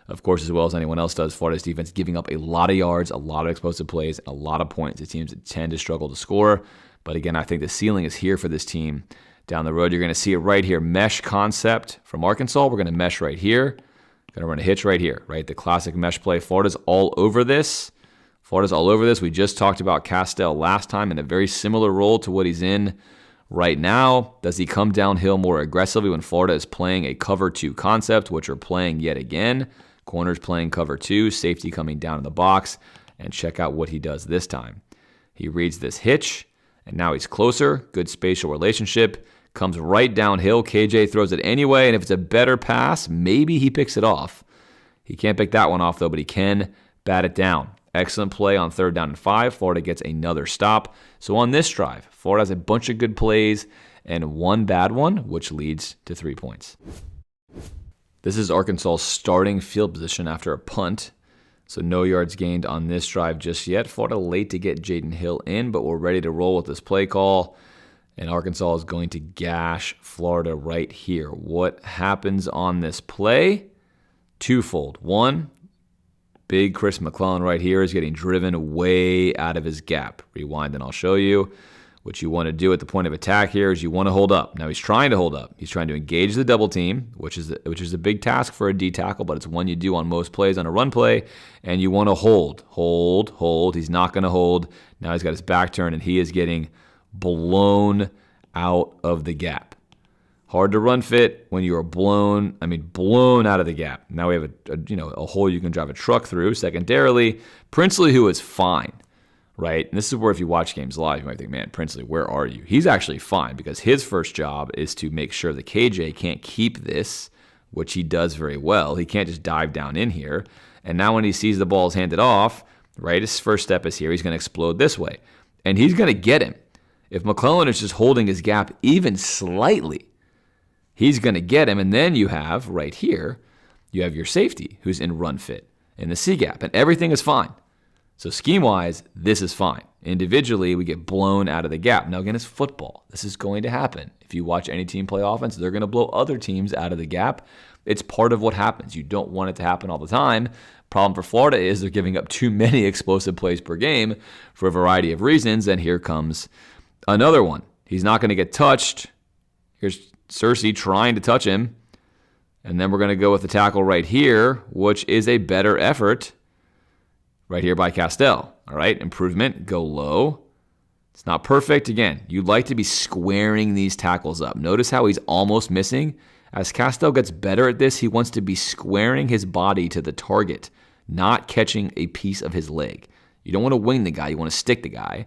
of course, as well as anyone else does, Florida's defense giving up a lot of yards, a lot of explosive plays, and a lot of points. It teams that tend to struggle to score. But again, I think the ceiling is here for this team down the road. You're going to see it right here. Mesh concept from Arkansas. We're going to mesh right here. Going to run a hitch right here, right? The classic mesh play. Florida's all over this. We just talked about Castell last time in a very similar role to what he's in right now. Does he come downhill more aggressively when Florida is playing a cover 2 concept, which are playing yet again? Corners playing cover 2, safety coming down in the box, and check out what he does this time. He reads this hitch, and now he's closer. Good spatial relationship. Comes right downhill. KJ throws it anyway, and if it's a better pass, maybe he picks it off. He can't pick that one off, though, but he can bat it down. Excellent play on 3rd down and 5. Florida gets another stop. So on this drive, Florida has a bunch of good plays and one bad one, which leads to 3 points. This is Arkansas's starting field position after a punt. So no yards gained on this drive just yet. Florida late to get Jaden Hill in, but we're ready to roll with this play call. And Arkansas is going to gash Florida right here. What happens on this play? Twofold. One, big Chris McClellan right here is getting driven way out of his gap. Rewind and I'll show you. What you want to do at the point of attack here is you want to hold up. Now he's trying to hold up. He's trying to engage the double team, which is a big task for a D tackle, but it's one you do on most plays on a run play. And you want to hold. He's not going to hold. Now he's got his back turned and he is getting blown out of the gap. Hard to run fit when you are blown out of the gap. Now we have a hole you can drive a truck through. Secondarily, Princely, who is fine, right? And this is where if you watch games live, you might think, man, Princely, where are you? He's actually fine because his first job is to make sure the KJ can't keep this, which he does very well. He can't just dive down in here. And now when he sees the ball's handed off, right, his first step is here. He's going to explode this way. And he's going to get him. If McClellan is just holding his gap even slightly, he's going to get him. And then you have, right here, you have your safety who's in run fit in the C gap. And everything is fine. So scheme-wise, this is fine. Individually, we get blown out of the gap. Now, again, it's football. This is going to happen. If you watch any team play offense, they're going to blow other teams out of the gap. It's part of what happens. You don't want it to happen all the time. Problem for Florida is they're giving up too many explosive plays per game for a variety of reasons. And here comes another one. He's not going to get touched. Here's Cersei trying to touch him. And then we're going to go with the tackle right here, which is a better effort right here by Castell. All right, improvement, go low. It's not perfect. Again, you'd like to be squaring these tackles up. Notice how he's almost missing. As Castell gets better at this, he wants to be squaring his body to the target, not catching a piece of his leg. You don't want to wing the guy. You want to stick the guy.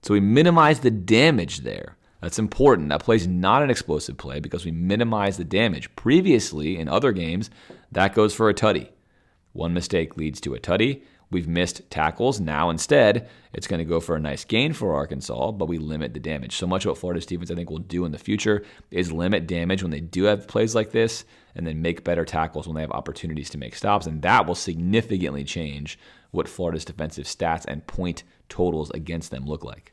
So we minimize the damage there. That's important. That play's not an explosive play because we minimize the damage. Previously, in other games, that goes for a tutty. One mistake leads to a tutty. We've missed tackles. Now, instead, it's going to go for a nice gain for Arkansas, but we limit the damage. So much of what Florida's defense, I think, will do in the future is limit damage when they do have plays like this and then make better tackles when they have opportunities to make stops. And that will significantly change what Florida's defensive stats and point totals against them look like.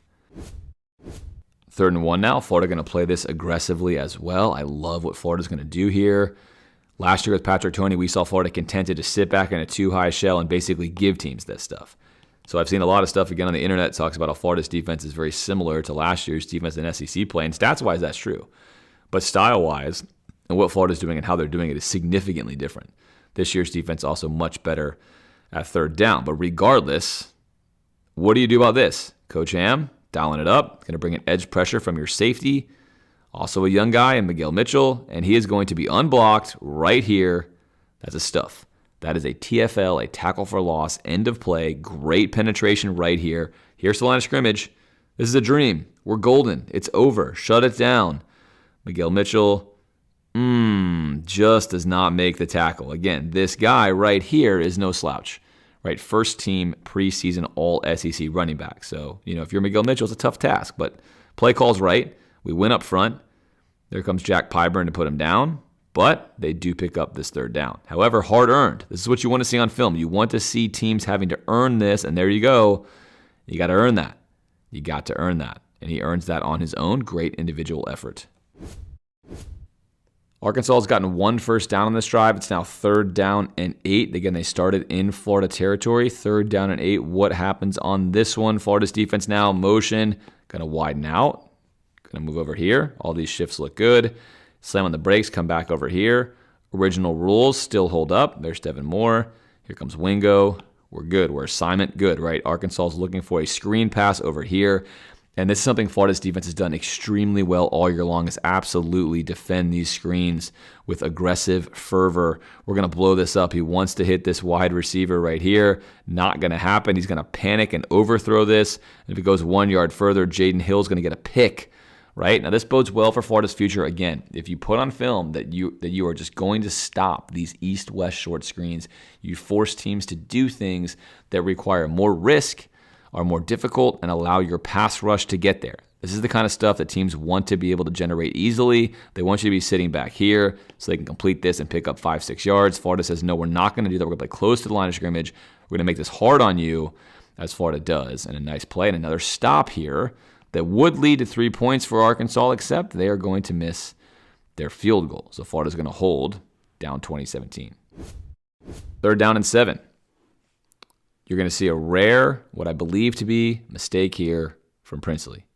3rd and 1 now. Florida going to play this aggressively as well. I love what Florida's going to do here. Last year with Patrick Toney, we saw Florida contented to sit back in a too-high shell and basically give teams this stuff. So I've seen a lot of stuff, again, on the internet that talks about how Florida's defense is very similar to last year's defense in SEC play, and stats-wise, that's true. But style-wise, and what Florida's doing and how they're doing it is significantly different. This year's defense also much better at third down. But regardless, what do you do about this? Coach Ham, dialing it up, going to bring an edge pressure from your safety. Also a young guy in Miguel Mitchell, and he is going to be unblocked right here. That's a stuff. That is a TFL, a tackle for loss, end of play, great penetration right here. Here's the line of scrimmage. This is a dream. We're golden. It's over. Shut it down. Miguel Mitchell, just does not make the tackle. Again, this guy right here is no slouch, right? First team preseason all SEC running back. So, if you're Miguel Mitchell, it's a tough task, but play call's right. We win up front. There comes Jack Pyburn to put him down, but they do pick up this third down. However, hard earned. This is what you want to see on film. You want to see teams having to earn this, and there you go. You got to earn that. You got to earn that. And he earns that on his own. Great individual effort. Arkansas has gotten 1 first down on this drive. It's now 3rd down and 8. Again, they started in Florida territory. 3rd down and 8. What happens on this one? Florida's defense now, motion, going to widen out. Going to move over here. All these shifts look good. Slam on the brakes, come back over here. Original rules still hold up. There's Devin Moore. Here comes Wingo. We're good. We're assignment good, right? Arkansas is looking for a screen pass over here. And this is something Florida's defense has done extremely well all year long, is absolutely defend these screens with aggressive fervor. We're going to blow this up. He wants to hit this wide receiver right here. Not going to happen. He's going to panic and overthrow this. And if it goes 1 yard further, Jaden Hill's going to get a pick. Right? Now, this bodes well for Florida's future. Again, if you put on film that you are just going to stop these east-west short screens, you force teams to do things that require more risk, are more difficult, and allow your pass rush to get there. This is the kind of stuff that teams want to be able to generate easily. They want you to be sitting back here so they can complete this and pick up 5-6 yards. Florida says, no, we're not going to do that. We're going to play close to the line of scrimmage. We're going to make this hard on you, as Florida does. And a nice play and another stop here that would lead to 3 points for Arkansas, except they are going to miss their field goal. So Florida's going to hold down 2017. 3rd down and 7. You're going to see a rare, what I believe to be, mistake here from Princely.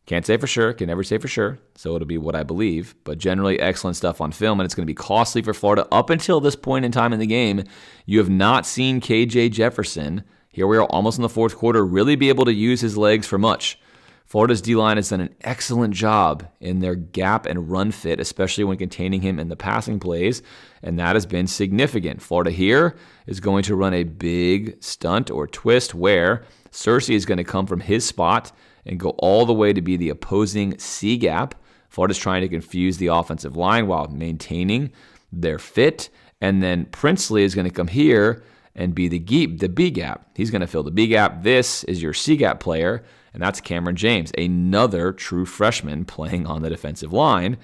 Can't say for sure, can never say for sure, so it'll be what I believe, but generally excellent stuff on film, and it's going to be costly for Florida. Up until this point in time in the game, you have not seen KJ Jefferson, here we are almost in the 4th quarter, really be able to use his legs for much. Florida's D-line has done an excellent job in their gap and run fit, especially when containing him in the passing plays, and that has been significant. Florida here is going to run a big stunt or twist where Cersei is going to come from his spot and go all the way to be the opposing C gap. Florida's trying to confuse the offensive line while maintaining their fit, and then Princely is going to come here and be the B gap. He's going to fill the B gap. This is your C gap player, and that's Cameron James, another true freshman playing on the defensive line.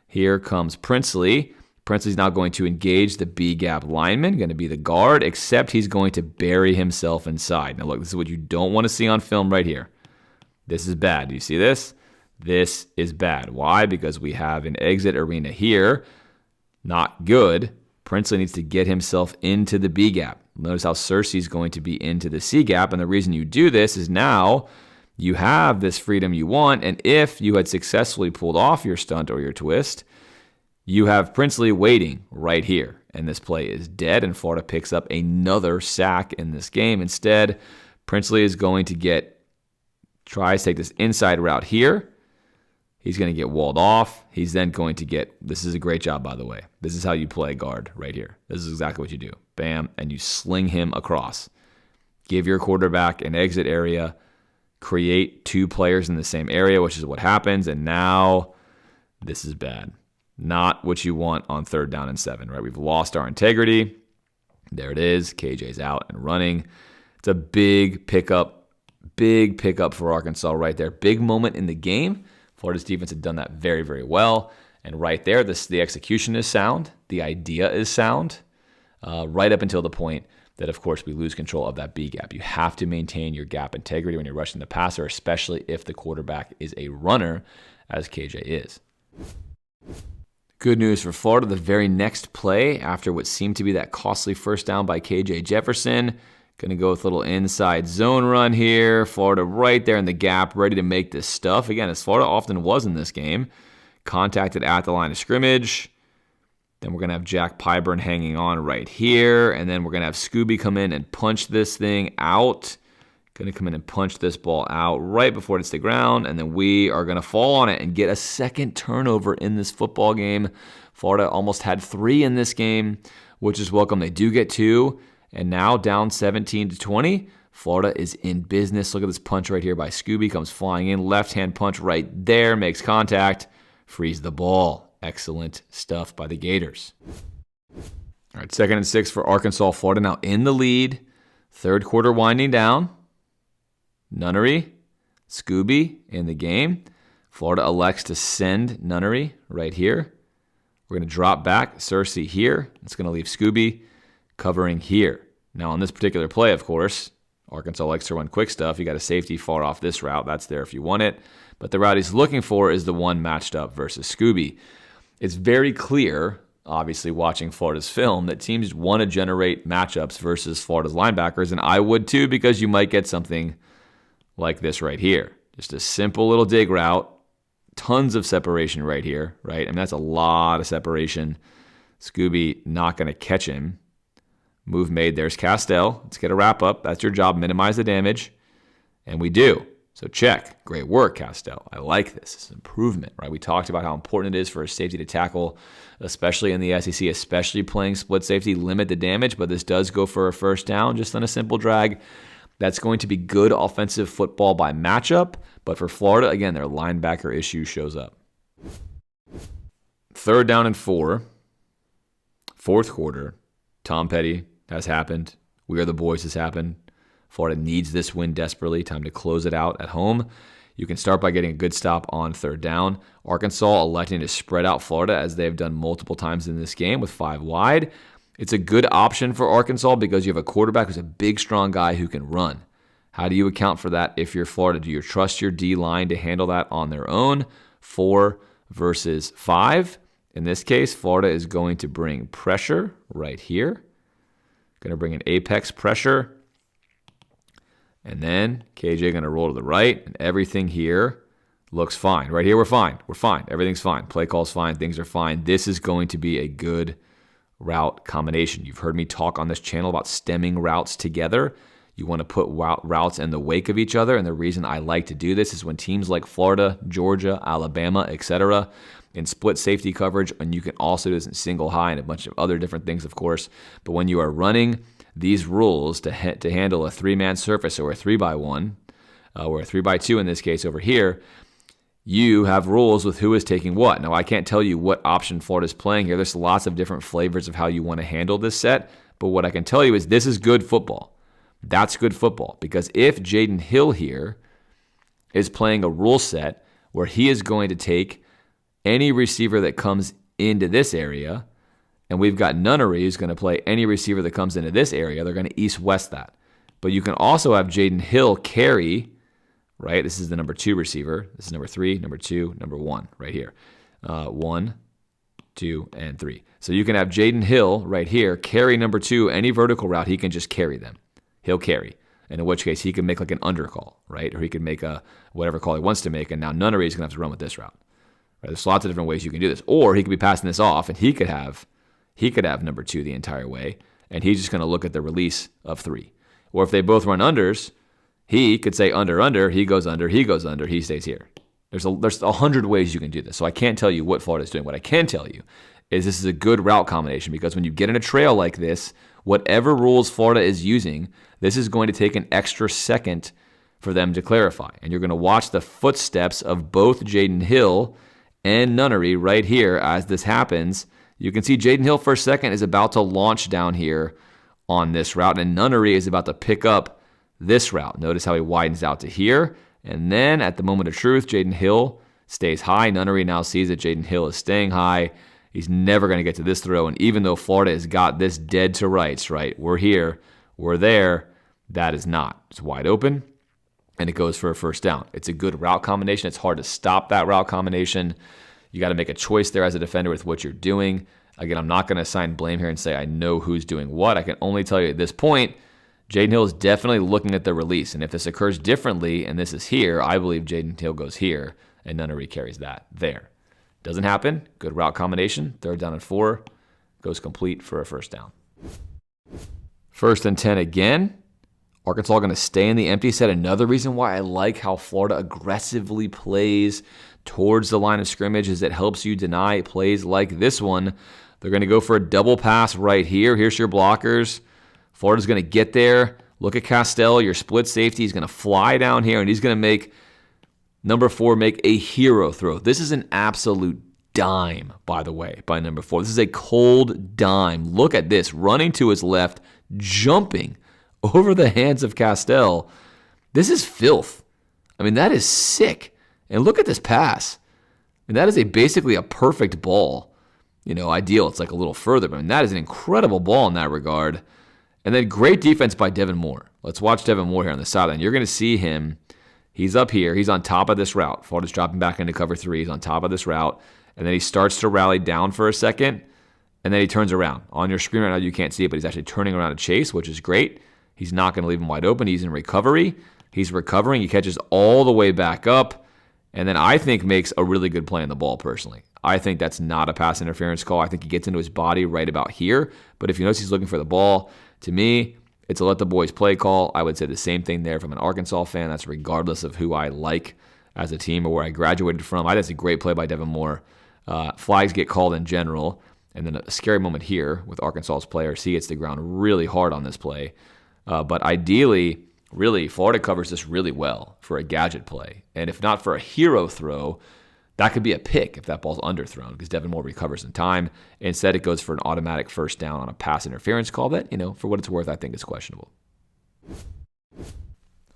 Here comes Princely. Princely's now going to engage the B-gap lineman, going to be the guard, except he's going to bury himself inside. Now look, this is what you don't want to see on film right here. This is bad. Do you see this? This is bad. Why? Because we have an exit arena here. Not good. Princely needs to get himself into the B-gap. Notice how Cersei's going to be into the C-gap, and the reason you do this is now you have this freedom you want, and if you had successfully pulled off your stunt or your twist, you have Princely waiting right here, and this play is dead, and Florida picks up another sack in this game. Instead, Princely is going to tries to take this inside route here. He's going to get walled off. He's then going to this is a great job, by the way. This is how you play guard right here. This is exactly what you do. Bam, and you sling him across. Give your quarterback an exit area. Create 2 players in the same area, which is what happens. And now this is bad. Not what you want on 3rd down and 7, right? We've lost our integrity. There it is. KJ's out and running. It's a big pickup for Arkansas right there. Big moment in the game. Florida's defense had done that very, very well. And right there, the execution is sound. The idea is sound. Right up until the point that, of course, we lose control of that B gap. You have to maintain your gap integrity when you're rushing the passer, especially if the quarterback is a runner, as KJ is. Good news for Florida. The very next play, after what seemed to be that costly first down by KJ Jefferson, going to go with a little inside zone run here. Florida right there in the gap, ready to make this stuff. Again, as Florida often was in this game, contacted at the line of scrimmage. Then we're going to have Jack Pyburn hanging on right here. And then we're going to have Scooby come in and punch this thing out. Going to come in and punch this ball out right before it hits the ground. And then we are going to fall on it and get a second turnover in this football game. Florida almost had 3 in this game, which is welcome. They do get 2. And now down 17-20. Florida is in business. Look at this punch right here by Scooby. Comes flying in. Left-hand punch right there. Makes contact. Frees the ball. Excellent stuff by the Gators. All right, 2nd and 6 for Arkansas. Florida now in the lead. Third quarter winding down. Nunnery, Scooby in the game. Florida elects to send Nunnery right here. We're going to drop back Cersei here. It's going to leave Scooby covering here. Now on this particular play, of course, Arkansas likes to run quick stuff. You got a safety far off this route. That's there if you want it. But the route he's looking for is the one matched up versus Scooby. It's very clear, obviously, watching Florida's film, that teams want to generate matchups versus Florida's linebackers, and I would too, because you might get something like this right here. Just a simple little dig route, tons of separation right here, right? I mean, that's a lot of separation. Scooby not going to catch him. Move made. There's Castell. Let's get a wrap up. That's your job. Minimize the damage. And we do. So check. Great work, Castell. I like this. It's an improvement, right? We talked about how important it is for a safety to tackle, especially in the SEC, especially playing split safety, limit the damage, but this does go for a first down just on a simple drag. That's going to be good offensive football by matchup, but for Florida, again, their linebacker issue shows up. 3rd down and 4. 4th quarter. Tom Petty has happened. We Are the Boys has happened. Florida needs this win desperately. Time to close it out at home. You can start by getting a good stop on 3rd down. Arkansas electing to spread out Florida as they have done multiple times in this game with 5 wide. It's a good option for Arkansas because you have a quarterback who's a big, strong guy who can run. How do you account for that if you're Florida? Do you trust your D-line to handle that on their own? 4 versus 5. In this case, Florida is going to bring pressure right here. Going to bring an apex pressure. And then KJ going to roll to the right, and everything here looks fine. Right here, we're fine. We're fine. Everything's fine. Play call's fine. Things are fine. This is going to be a good route combination. You've heard me talk on this channel about stemming routes together. You want to put routes in the wake of each other, and the reason I like to do this is when teams like Florida, Georgia, Alabama, etc., in split safety coverage, and you can also do this in single high and a bunch of other different things, of course, but when you are running these rules to handle a 3-man surface or a 3x1 or a 3x2 in this case over here, you have rules with who is taking what. Now, I can't tell you what option Florida's playing here. There's lots of different flavors of how you want to handle this set, but what I can tell you is this is good football. That's good football because if Jaden Hill here is playing a rule set where he is going to take any receiver that comes into this area, and we've got Nunnery who's going to play any receiver that comes into this area. They're going to east-west that. But you can also have Jaden Hill carry, right? This is the number 2 receiver. This is number 3, number 2, number 1 right here. 1, 2, and 3. So you can have Jaden Hill right here carry number 2. Any vertical route, he can just carry them. He'll carry. And in which case, he can make like an undercall, right? Or he can make a whatever call he wants to make. And now Nunnery is going to have to run with this route. Right? There's lots of different ways you can do this. Or he could be passing this off, and he could have number 2 the entire way, and he's just going to look at the release of 3. Or if they both run unders, he could say under, he goes under, he stays here. There's 100 ways you can do this. So I can't tell you what Florida's doing. What I can tell you is this is a good route combination because when you get in a trail like this, whatever rules Florida is using, this is going to take an extra second for them to clarify. And you're going to watch the footsteps of both Jaden Hill and Nunnery right here as this happens. You can see Jaden Hill for a second is about to launch down here on this route, and Nunnery is about to pick up this route. Notice how he widens out to here, and then at the moment of truth, Jaden Hill stays high. Nunnery now sees that Jaden Hill is staying high. He's never going to get to this throw, and even though Florida has got this dead to rights, right? We're here, we're there. That is not. It's wide open, and it goes for a first down. It's a good route combination. It's hard to stop that route combination. You got to make a choice there as a defender with what you're doing. Again, I'm not going to assign blame here and say I know who's doing what. I can only tell you at this point, Jaden Hill is definitely looking at the release. And if this occurs differently and this is here, I believe Jaden Hill goes here and Nunnery carries that there. Doesn't happen. Good route combination. 3rd down and 4. Goes complete for a first down. 1st and 10 again. Arkansas going to stay in the empty set. Another reason why I like how Florida aggressively plays towards the line of scrimmage is it helps you deny plays like this one. They're going to go for a double pass right here. Here's your blockers. Florida's going to get there. Look at Castell, your split safety. He's going to fly down here, and he's going to make number 4 make a hero throw. This is an absolute dime, by the way, by number 4. This is a cold dime. Look at this. Running to his left, jumping over the hands of Castell. This is filth. I mean, that is sick. And look at this pass. I mean, that is basically a perfect ball. Ideal, it's like a little further, but I mean, that is an incredible ball in that regard. And then great defense by Devin Moore. Let's watch Devin Moore here on the sideline. You're going to see him. He's up here. He's on top of this route. Florida's dropping back into cover 3. He's on top of this route. And then he starts to rally down for a second. And then he turns around. On your screen right now, you can't see it, but he's actually turning around to chase, which is great. He's not going to leave him wide open. He's in recovery. He's recovering. He catches all the way back up. And then I think makes a really good play on the ball personally. I think that's not a pass interference call. I think he gets into his body right about here. But if you notice he's looking for the ball, to me, it's a let the boys play call. I would say the same thing there from an Arkansas fan. That's regardless of who I like as a team or where I graduated from. I think it's a great play by Devin Moore. Flags get called in general. And then a scary moment here with Arkansas's players. He hits the ground really hard on this play. But ideally, really, Florida covers this really well for a gadget play. And if not for a hero throw, that could be a pick if that ball's underthrown because Devin Moore recovers in time. Instead, it goes for an automatic first down on a pass interference call that, for what it's worth, I think is questionable.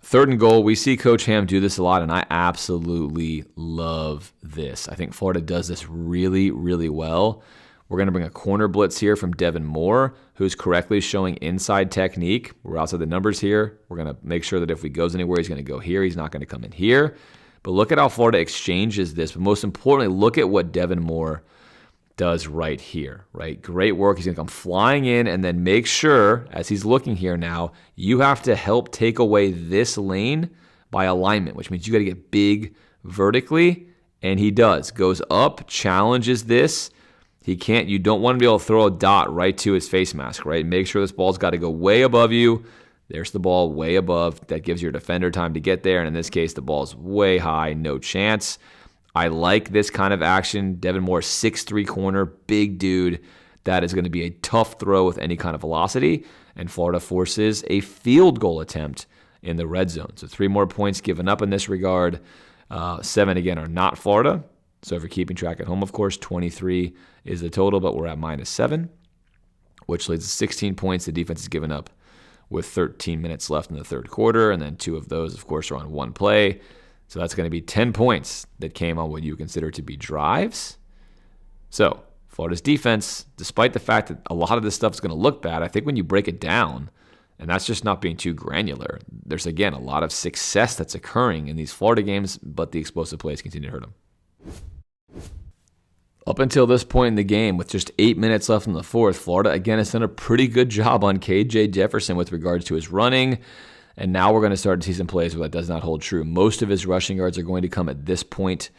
3rd and goal. We see Coach Ham do this a lot, and I absolutely love this. I think Florida does this really, really well. We're going to bring a corner blitz here from Devin Moore, who's correctly showing inside technique. We're outside the numbers here. We're going to make sure that if he goes anywhere, he's going to go here. He's not going to come in here. But look at how Florida exchanges this. But most importantly, look at what Devin Moore does right here, right? Great work. He's going to come flying in and then make sure, as he's looking here now, you have to help take away this lane by alignment, which means you got to get big vertically. And he does. Goes up, challenges this. He can't. You don't want to be able to throw a dot right to his face mask, right? Make sure this ball's got to go way above you. There's the ball way above. That gives your defender time to get there. And in this case, the ball's way high. No chance. I like this kind of action. Devin Moore, 6'3" corner, big dude. That is going to be a tough throw with any kind of velocity. And Florida forces a field goal attempt in the red zone. So 3 more points given up in this regard. 7, again, are not Florida. So if you're keeping track at home, of course, 23 is the total, but we're at -7, which leads to 16 points the defense has given up with 13 minutes left in the 3rd quarter, and then 2 of those, of course, are on 1 play. So that's going to be 10 points that came on what you consider to be drives. So Florida's defense, despite the fact that a lot of this stuff is going to look bad, I think when you break it down, and that's just not being too granular, there's, again, a lot of success that's occurring in these Florida games, but the explosive plays continue to hurt them. Up until this point in the game, with just 8 minutes left in the 4th, Florida, again, has done a pretty good job on KJ Jefferson with regards to his running. And now we're going to start to see some plays where that does not hold true. Most of his rushing yards are going to come at this point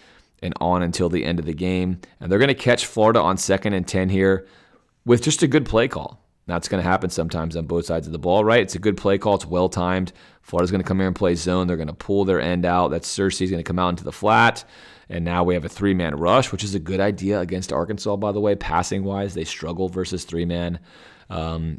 and on until the end of the game. And they're going to catch Florida on 2nd and 10 here with just a good play call. That's going to happen sometimes on both sides of the ball, right? It's a good play call. It's well-timed. Florida's going to come here and play zone. They're going to pull their end out. That's Cersei's going to come out into the flat. And now we have a 3-man rush, which is a good idea against Arkansas, by the way. Passing-wise, they struggle versus 3-man.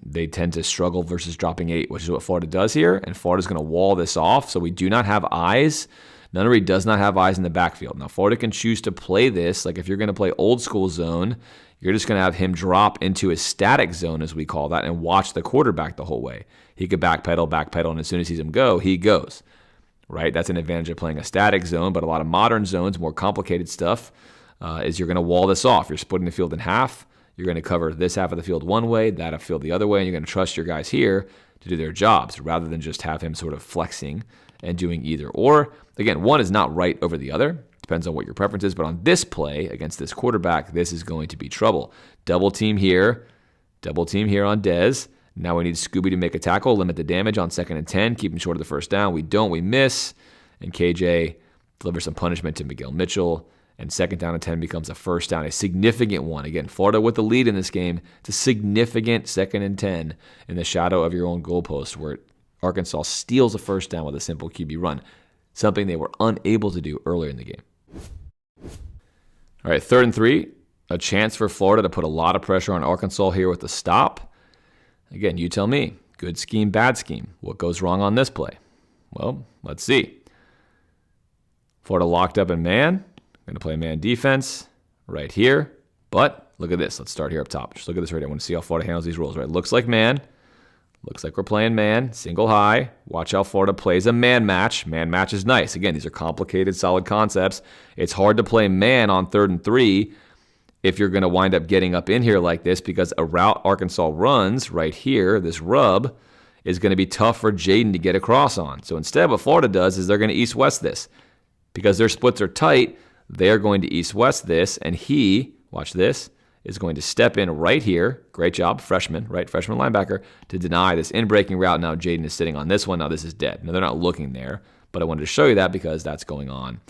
They tend to struggle versus dropping 8, which is what Florida does here. And Florida's going to wall this off. So we do not have eyes. Nunnery does not have eyes in the backfield. Now, Florida can choose to play this. Like if you're going to play old school zone, you're just going to have him drop into a static zone, as we call that, and watch the quarterback the whole way. He could backpedal, and as soon as he sees him go, he goes. Right? That's an advantage of playing a static zone, but a lot of modern zones, more complicated stuff, is you're going to wall this off. You're splitting the field in half. You're going to cover this half of the field one way, that half of the field the other way, and you're going to trust your guys here to do their jobs rather than just have him sort of flexing and doing either or. Again, one is not right over the other. Depends on what your preference is, but on this play against this quarterback, this is going to be trouble. Double team here on Dez. Now we need Scooby to make a tackle, limit the damage on 2nd and 10, keep him short of the first down. We don't, we miss. And KJ delivers some punishment to Miguel Mitchell. and 2nd down and 10 becomes a 1st down, a significant one. Again, Florida with the lead in this game. It's a significant 2nd and 10 in the shadow of your own goalpost where Arkansas steals a 1st down with a simple QB run, something they were unable to do earlier in the game. All right, 3rd and 3, a chance for Florida to put a lot of pressure on Arkansas here with the stop. Again, you tell me, good scheme, bad scheme. What goes wrong on this play? Well, let's see. Florida locked up in man. Going to play man defense right here. But look at this. Let's start here up top. Just look at this right here. I want to see how Florida handles these rules, right? Looks like man. Looks like we're playing man. Single high. Watch how Florida plays a man match. Man match is nice. Again, these are complicated, solid concepts. It's hard to play man on 3rd and 3 if you're going to wind up getting up in here like this because a route Arkansas runs right here, this rub, is going to be tough for Jaden to get across on. So instead, what Florida does is they're going to east-west this. Because their splits are tight, they're going to east-west this, and he, watch this, is going to step in right here. Great job, freshman, right? Freshman linebacker, to deny this in-breaking route. Now Jaden is sitting on this one. Now this is dead. Now they're not looking there, but I wanted to show you that because that's going on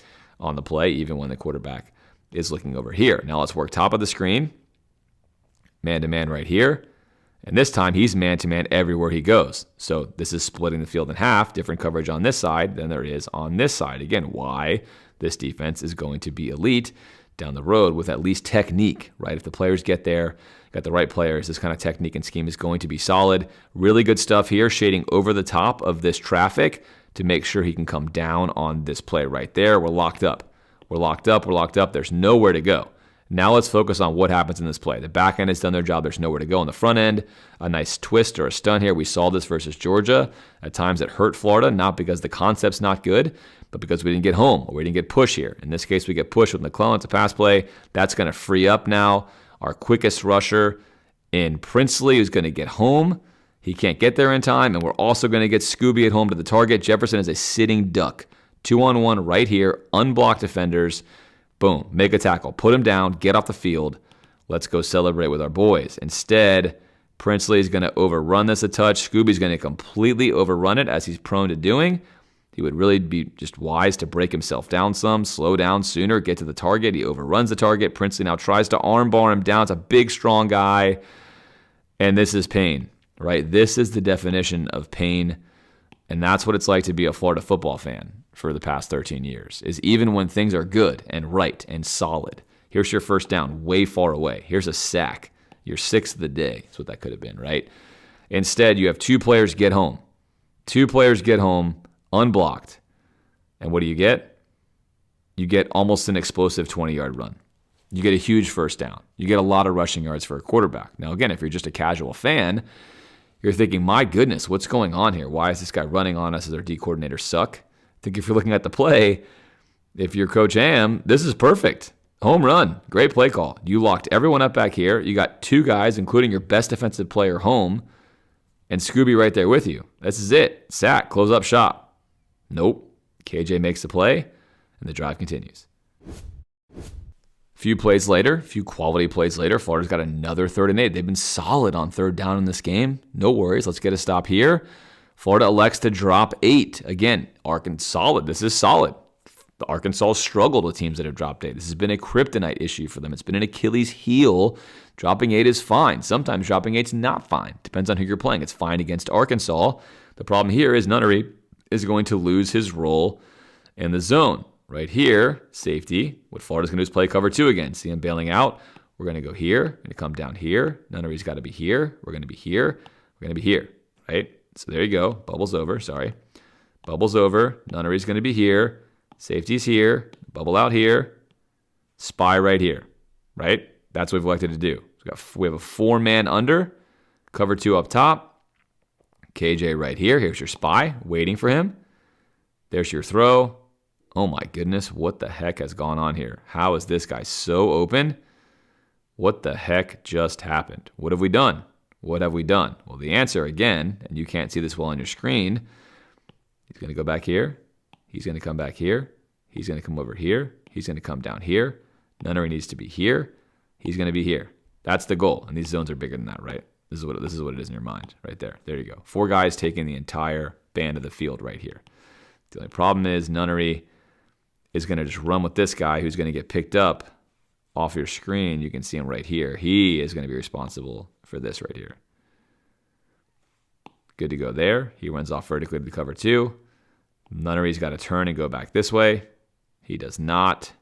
the play, even when the quarterback is looking over here. Now let's work top of the screen. Man-to-man right here. And this time, he's man-to-man everywhere he goes. So this is splitting the field in half, different coverage on this side than there is on this side. Again, why this defense is going to be elite down the road with at least technique, right? If the players get there, got the right players, this kind of technique and scheme is going to be solid. Really good stuff here, shading over the top of this traffic to make sure he can come down on this play right there. We're locked up. We're locked up. We're locked up. There's nowhere to go. Now let's focus on what happens in this play. The back end has done their job. There's nowhere to go on the front end. A nice twist or a stun here. We saw this versus Georgia. At times it hurt Florida, not because the concept's not good, but because we didn't get home or we didn't get push here. In this case, we get push with McClellan to pass play. That's going to free up now our quickest rusher in Princely, who's going to get home. He can't get there in time, and we're also going to get Scooby at home to the target. Jefferson is a sitting duck. 2-on-1 right here, unblocked defenders. Boom, make a tackle, put him down, get off the field. Let's go celebrate with our boys. Instead, Princely is going to overrun this a touch. Scooby's going to completely overrun it as he's prone to doing. He would really be just wise to break himself down some, slow down sooner, get to the target. He overruns the target. Princely now tries to armbar him down. It's a big, strong guy. And this is pain, right? This is the definition of pain. And that's what it's like to be a Florida football fan for the past 13 years, is even when things are good and right and solid. Here's your 1st down way far away. Here's a sack. Your 6th of the day. That's what that could have been, right? Instead, you have 2 players get home. 2 players get home unblocked. And what do you get? You get almost an explosive 20-yard run. You get a huge 1st down. You get a lot of rushing yards for a quarterback. Now, again, if you're just a casual fan, you're thinking, my goodness, what's going on here? Why is this guy running on us? Does our D coordinator suck? I think if you're looking at the play, if you're Coach Am, this is perfect. Home run. Great play call. You locked everyone up back here. You got 2 guys, including your best defensive player, home, and Scooby right there with you. This is it. Sack. Close up shop. Nope. KJ makes the play, and the drive continues. Few plays later, few quality plays later, Florida's got another 3rd and 8. They've been solid on 3rd down in this game. No worries. Let's get a stop here. Florida elects to drop 8. Again, Arkansas, this is solid. The Arkansas struggled with teams that have dropped 8. This has been a kryptonite issue for them. It's been an Achilles heel. Dropping 8 is fine. Sometimes dropping 8 is not fine. Depends on who you're playing. It's fine against Arkansas. The problem here is Nunnery is going to lose his role in the zone. Right here, safety. What Florida's going to do is play cover 2 again. See him bailing out. We're going to go here. We're going to come down here. Nunnery's got to be here. We're going to be here. We're going to be here, right? So there you go. Bubble's over. Sorry. Bubble's over. Nunnery's going to be here. Safety's here. Bubble out here. Spy right here, right? That's what we've elected to do. We have a 4-man under. Cover 2 up top. KJ right here. Here's your spy waiting for him. There's your throw. Oh my goodness, what the heck has gone on here? How is this guy so open? What the heck just happened? What have we done? What have we done? Well, the answer again, and you can't see this well on your screen, he's going to go back here. He's going to come back here. He's going to come over here. He's going to come down here. Nunnery needs to be here. He's going to be here. That's the goal. And these zones are bigger than that, right? This is what it is in your mind right there. There you go. 4 guys taking the entire band of the field right here. The only problem is Nunnery is going to just run with this guy who's going to get picked up off your screen. You can see him right here. He is going to be responsible for this right here. Good to go there. He runs off vertically to cover 2. Nunnery's got to turn and go back this way. He does not.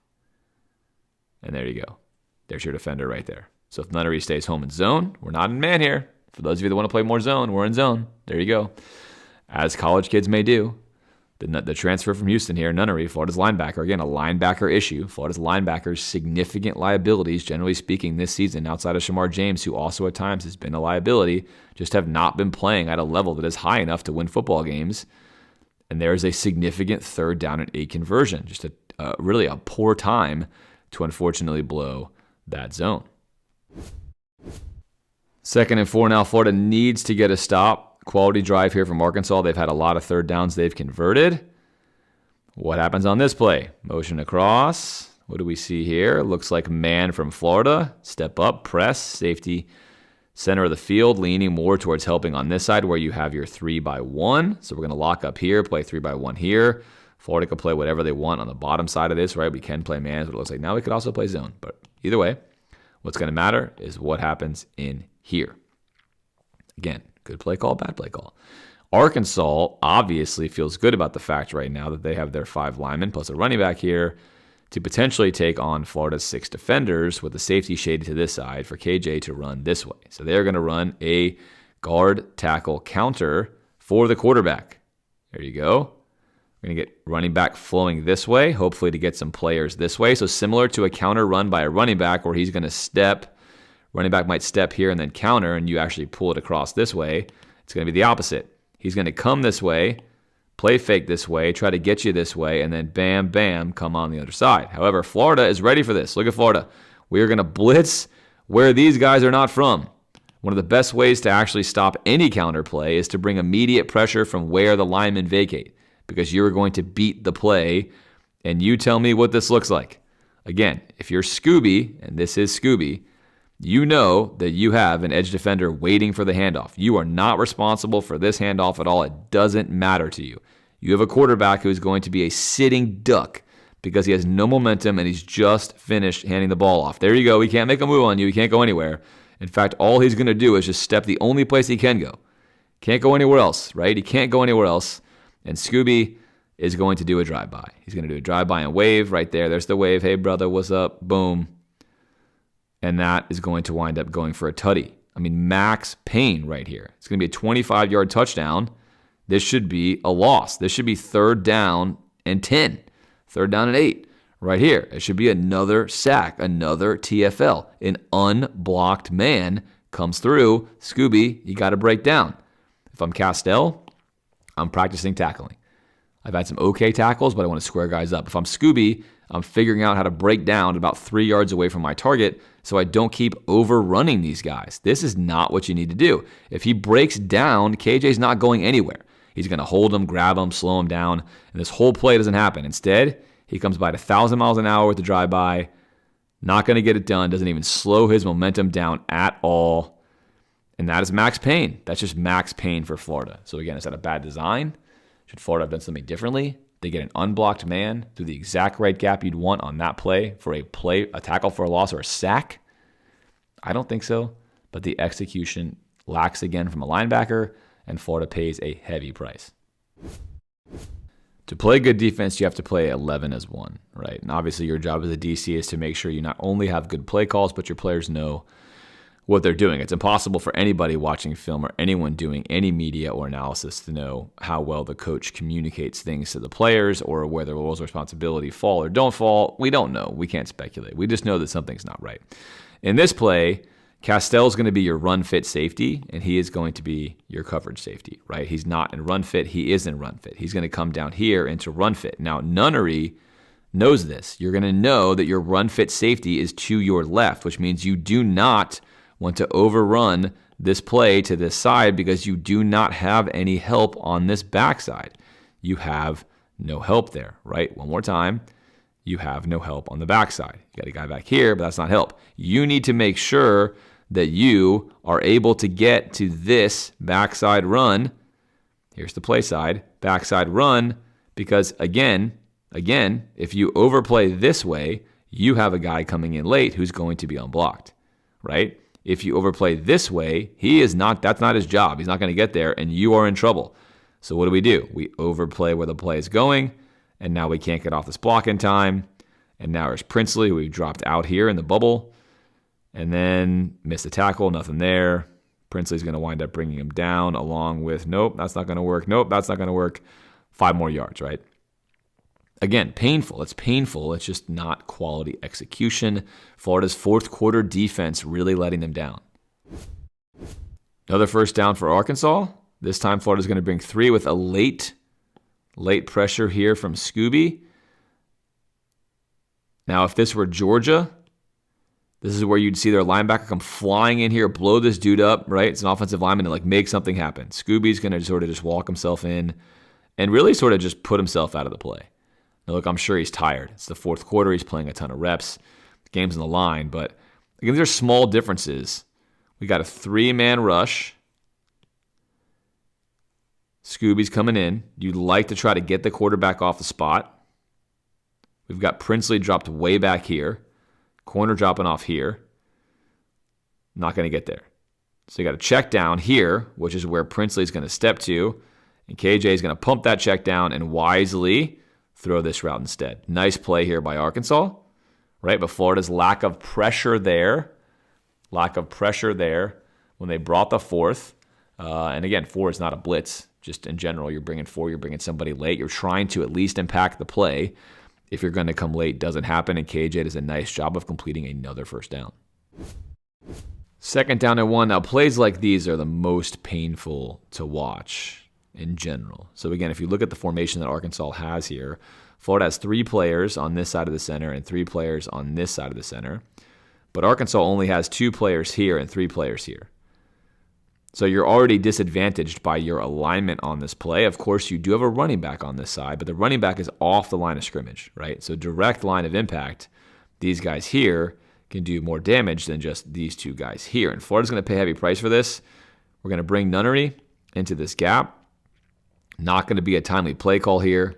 And there you go. There's your defender right there. So if Nunnery stays home in zone, we're not in man here. For those of you that want to play more zone, we're in zone. There you go. As college kids may do. The transfer from Houston here, Nunnery, Florida's linebacker. Again, a linebacker issue. Florida's linebackers, significant liabilities, generally speaking, this season, outside of Shamar James, who also at times has been a liability, just have not been playing at a level that is high enough to win football games. And there is a significant 3rd down and 8 conversion. Just really a poor time to unfortunately blow that zone. 2nd and 4 now. Florida needs to get a stop. Quality drive here from Arkansas. They've had a lot of 3rd downs they've converted. What happens on this play? Motion across. What do we see here? Looks like man from Florida. Step up, press, safety, center of the field, leaning more towards helping on this side where you have your 3-by-1. So we're going to lock up here, play 3-by-1 here. Florida can play whatever they want on the bottom side of this, right? We can play man, is what it looks like. Now we could also play zone. But either way, what's going to matter is what happens in here. Again, good play call, bad play call. Arkansas obviously feels good about the fact right now that they have their 5 linemen plus a running back here to potentially take on Florida's 6 defenders with the safety shaded to this side for KJ to run this way. So they're going to run a guard tackle counter for the quarterback. There you go. We're going to get running back flowing this way, hopefully to get some players this way. So similar to a counter run by a running back where he's going to step. Running back might step here and then counter, and you actually pull it across this way. It's going to be the opposite. He's going to come this way, play fake this way, try to get you this way, and then bam, bam, come on the other side. However, Florida is ready for this. Look at Florida. We are going to blitz where these guys are not from. One of the best ways to actually stop any counter play is to bring immediate pressure from where the linemen vacate, because you're going to beat the play, and you tell me what this looks like. Again, if you're Scooby, and this is Scooby, you know that you have an edge defender waiting for the handoff. You are not responsible for this handoff at all. It doesn't matter to you. You have a quarterback who is going to be a sitting duck because he has no momentum and he's just finished handing the ball off. There you go. He can't make a move on you. He can't go anywhere. In fact, all he's going to do is just step the only place he can go. Can't go anywhere else, right? He can't go anywhere else. And Scooby is going to do a drive-by. He's going to do a drive-by and wave right there. There's the wave. Hey, brother, what's up? Boom. And that is going to wind up going for a tutty. I mean, Max Payne right here. It's going to be a 25-yard touchdown. This should be a loss. This should be 3rd down and 10. 3rd down and 8 right here. It should be another sack, another TFL. An unblocked man comes through. Scooby, you got to break down. If I'm Castell, I'm practicing tackling. I've had some okay tackles, but I want to square guys up. If I'm Scooby, I'm figuring out how to break down about 3 yards away from my target so I don't keep overrunning these guys. This is not what you need to do. If he breaks down, KJ's not going anywhere. He's going to hold him, grab him, slow him down, and this whole play doesn't happen. Instead, he comes by at 1,000 miles an hour with the drive-by, not going to get it done, doesn't even slow his momentum down at all, and that is Max Payne. That's just Max Payne for Florida. So again, is that a bad design? Should Florida have done something differently? They get an unblocked man through the exact right gap you'd want on that play for a tackle for a loss or a sack? I don't think so, but the execution lacks again from a linebacker, and Florida pays a heavy price. To play good defense, you have to play 11 as one, right? And obviously your job as a DC is to make sure you not only have good play calls, but your players know what they're doing. It's impossible for anybody watching film or anyone doing any media or analysis to know how well the coach communicates things to the players or where the roles of responsibility fall or don't fall. We don't know. We can't speculate. We just know that something's not right. In this play, Castell's going to be your run fit safety, and he is going to be your coverage safety, right? He's not in run fit. He is in run fit. He's going to come down here into run fit. Now, Nunnery knows this. You're going to know that your run fit safety is to your left, which means you do not want to overrun this play to this side because you do not have any help on this backside. You have no help there, right? One more time. You have no help on the backside. You got a guy back here, but that's not help. You need to make sure that you are able to get to this backside run. Here's the play side, backside run, because again, Again, if you overplay this way, you have a guy coming in late who's going to be unblocked, right? If you overplay this way, that's not his job. He's not going to get there, and you are in trouble. So what do? We overplay where the play is going, and now we can't get off this block in time. And now there's Princely, who we dropped out here in the bubble, and then missed the tackle, nothing there. Princely's going to wind up bringing him down along with, nope, that's not going to work. Nope, that's not going to work. 5 more yards, right? Again, painful. It's painful. It's just not quality execution. Florida's fourth quarter defense really letting them down. Another first down for Arkansas. This time Florida's going to bring 3 with a late pressure here from Scooby. Now, if this were Georgia, this is where you'd see their linebacker come flying in here, blow this dude up, right? It's an offensive lineman to make something happen. Scooby's going to sort of just walk himself in and really sort of just put himself out of the play. Now, look, I'm sure he's tired. It's the fourth quarter. He's playing a ton of reps. The game's on the line. But again, these are small differences. We got a 3-man rush. Scooby's coming in. You'd like to try to get the quarterback off the spot. We've got Princely dropped way back here. Corner dropping off here. Not going to get there. So you got to check down here, which is where Princely's going to step to. And KJ is going to pump that check down and wisely throw this route instead. Nice play here by Arkansas, right? But Florida's lack of pressure there when they brought the fourth. And again, 4 is not a blitz. Just in general, you're bringing 4, you're bringing somebody late. You're trying to at least impact the play. If you're going to come late, doesn't happen, and KJ does a nice job of completing another first down. Second down and 1. Now, plays like these are the most painful to watch in general. So again, if you look at the formation that Arkansas has here, Florida has 3 players on this side of the center and 3 players on this side of the center. But Arkansas only has 2 players here and 3 players here. So you're already disadvantaged by your alignment on this play. Of course, you do have a running back on this side, but the running back is off the line of scrimmage, right? So direct line of impact, these guys here can do more damage than just these 2 guys here. And Florida's going to pay a heavy price for this. We're going to bring Nunnery into this gap. Not going to be a timely play call here,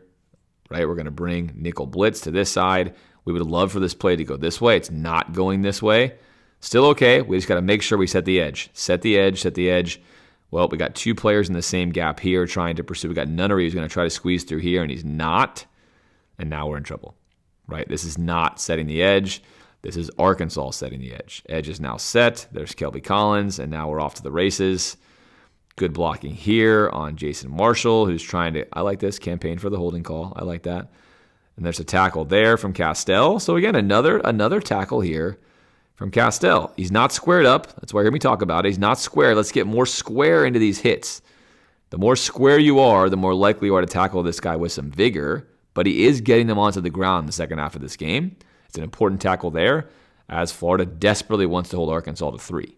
right? We're going to bring nickel blitz to this side. We would love for this play to go this way. It's not going this way. Still okay. We just got to make sure we set the edge. Set the edge. Well, we got 2 players in the same gap here trying to pursue. We got Nunnery who's going to try to squeeze through here, and he's not. And now we're in trouble, right? This is not setting the edge. This is Arkansas setting the edge. Edge is now set. There's Kelby Collins, and now we're off to the races. Good blocking here on Jason Marshall, who's trying to, I like this, campaign for the holding call. I like that. And there's a tackle there from Castell. So again, another tackle here from Castell. He's not squared up. That's why you hear me talk about it. He's not square. Let's get more square into these hits. The more square you are, the more likely you are to tackle this guy with some vigor. But he is getting them onto the ground in the second half of this game. It's an important tackle there, as Florida desperately wants to hold Arkansas to 3.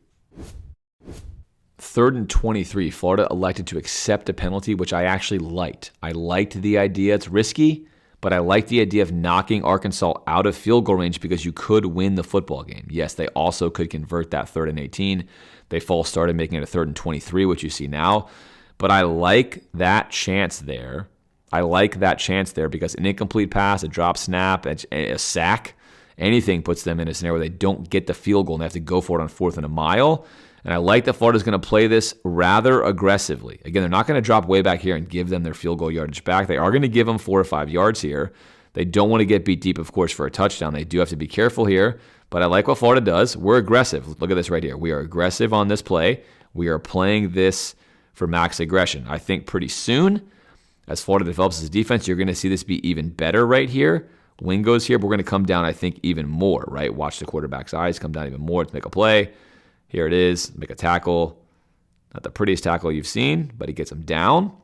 3rd and 23. Florida elected to accept a penalty, which I actually liked. I liked the idea. It's risky, but I like the idea of knocking Arkansas out of field goal range because you could win the football game. Yes, they also could convert that 3rd and 18. They false started making it a 3rd and 23, which you see now. But I like that chance there. Because an incomplete pass, a drop snap, a sack, anything puts them in a scenario where they don't get the field goal and they have to go for it on 4th and a mile. And I like that Florida's going to play this rather aggressively. Again, they're not going to drop way back here and give them their field goal yardage back. They are going to give them 4 or 5 yards here. They don't want to get beat deep, of course, for a touchdown. They do have to be careful here. But I like what Florida does. We're aggressive. Look at this right here. We are aggressive on this play. We are playing this for max aggression. I think pretty soon, as Florida develops its defense, you're going to see this be even better right here. Wing goes here, but we're going to come down, I think, even more, right? Watch the quarterback's eyes come down even more to make a play. Here it is, make a tackle. Not the prettiest tackle you've seen, but he gets him down.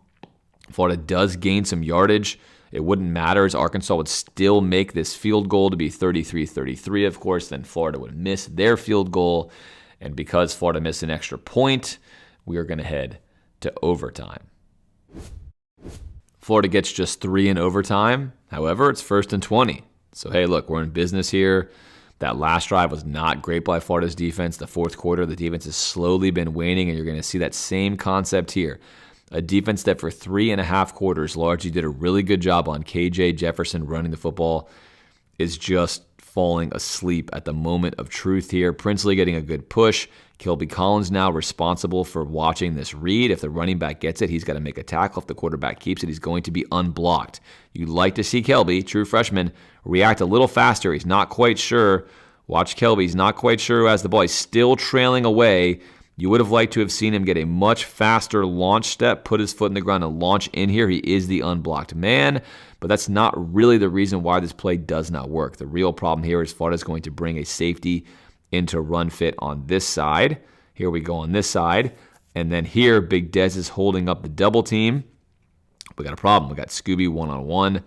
Florida does gain some yardage. It wouldn't matter as Arkansas would still make this field goal to be 33-33, of course. Then Florida would miss their field goal. And because Florida missed an extra point, we are going to head to overtime. Florida gets just 3 in overtime. However, it's 1st and 20. So, hey, look, we're in business here. That last drive was not great by Florida's defense. The fourth quarter, the defense has slowly been waning, and you're going to see that same concept here. A defense that for 3.5 quarters largely did a really good job on KJ Jefferson running the football is just falling asleep at the moment of truth here. Princely getting a good push. Kelby Collins now responsible for watching this read. If the running back gets it, he's got to make a tackle. If the quarterback keeps it, he's going to be unblocked. You'd like to see Kelby, true freshman, react a little faster. He's not quite sure. Watch Kelby. He's not quite sure who has the ball. He's still trailing away. You would have liked to have seen him get a much faster launch step, put his foot in the ground and launch in here. He is the unblocked man, but that's not really the reason why this play does not work. The real problem here is Florida's going to bring a safety into run fit on this side. Here we go on this side. And then here, Big Dez is holding up the double team. We got a problem. We got Scooby one-on-one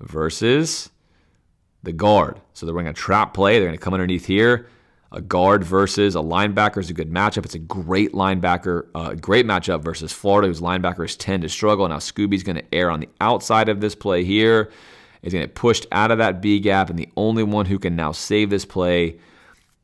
versus the guard. So they're running a trap play. They're going to come underneath here. A guard versus a linebacker is a good matchup. It's a great linebacker, great matchup versus Florida, whose linebackers tend to struggle. Now Scooby's going to err on the outside of this play here. He's going to get pushed out of that B gap, and the only one who can now save this play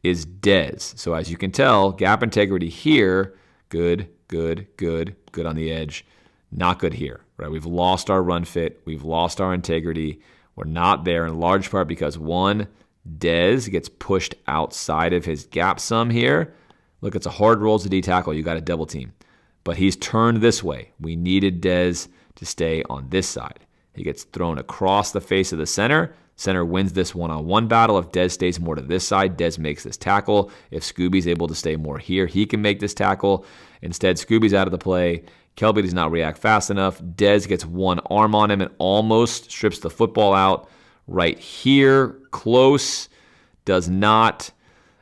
is Dez. So as you can tell, gap integrity here, good on the edge. Not good here, right? We've lost our run fit. We've lost our integrity. We're not there in large part because, one, Dez gets pushed outside of his gap some here. Look, it's a hard roll to D tackle. You got a double team. But he's turned this way. We needed Dez to stay on this side. He gets thrown across the face of the center. Center wins this one-on-one battle. If Dez stays more to this side, Dez makes this tackle. If Scooby's able to stay more here, he can make this tackle. Instead, Scooby's out of the play. Kelby does not react fast enough. Dez gets one arm on him and almost strips the football out. Right here, close, does not,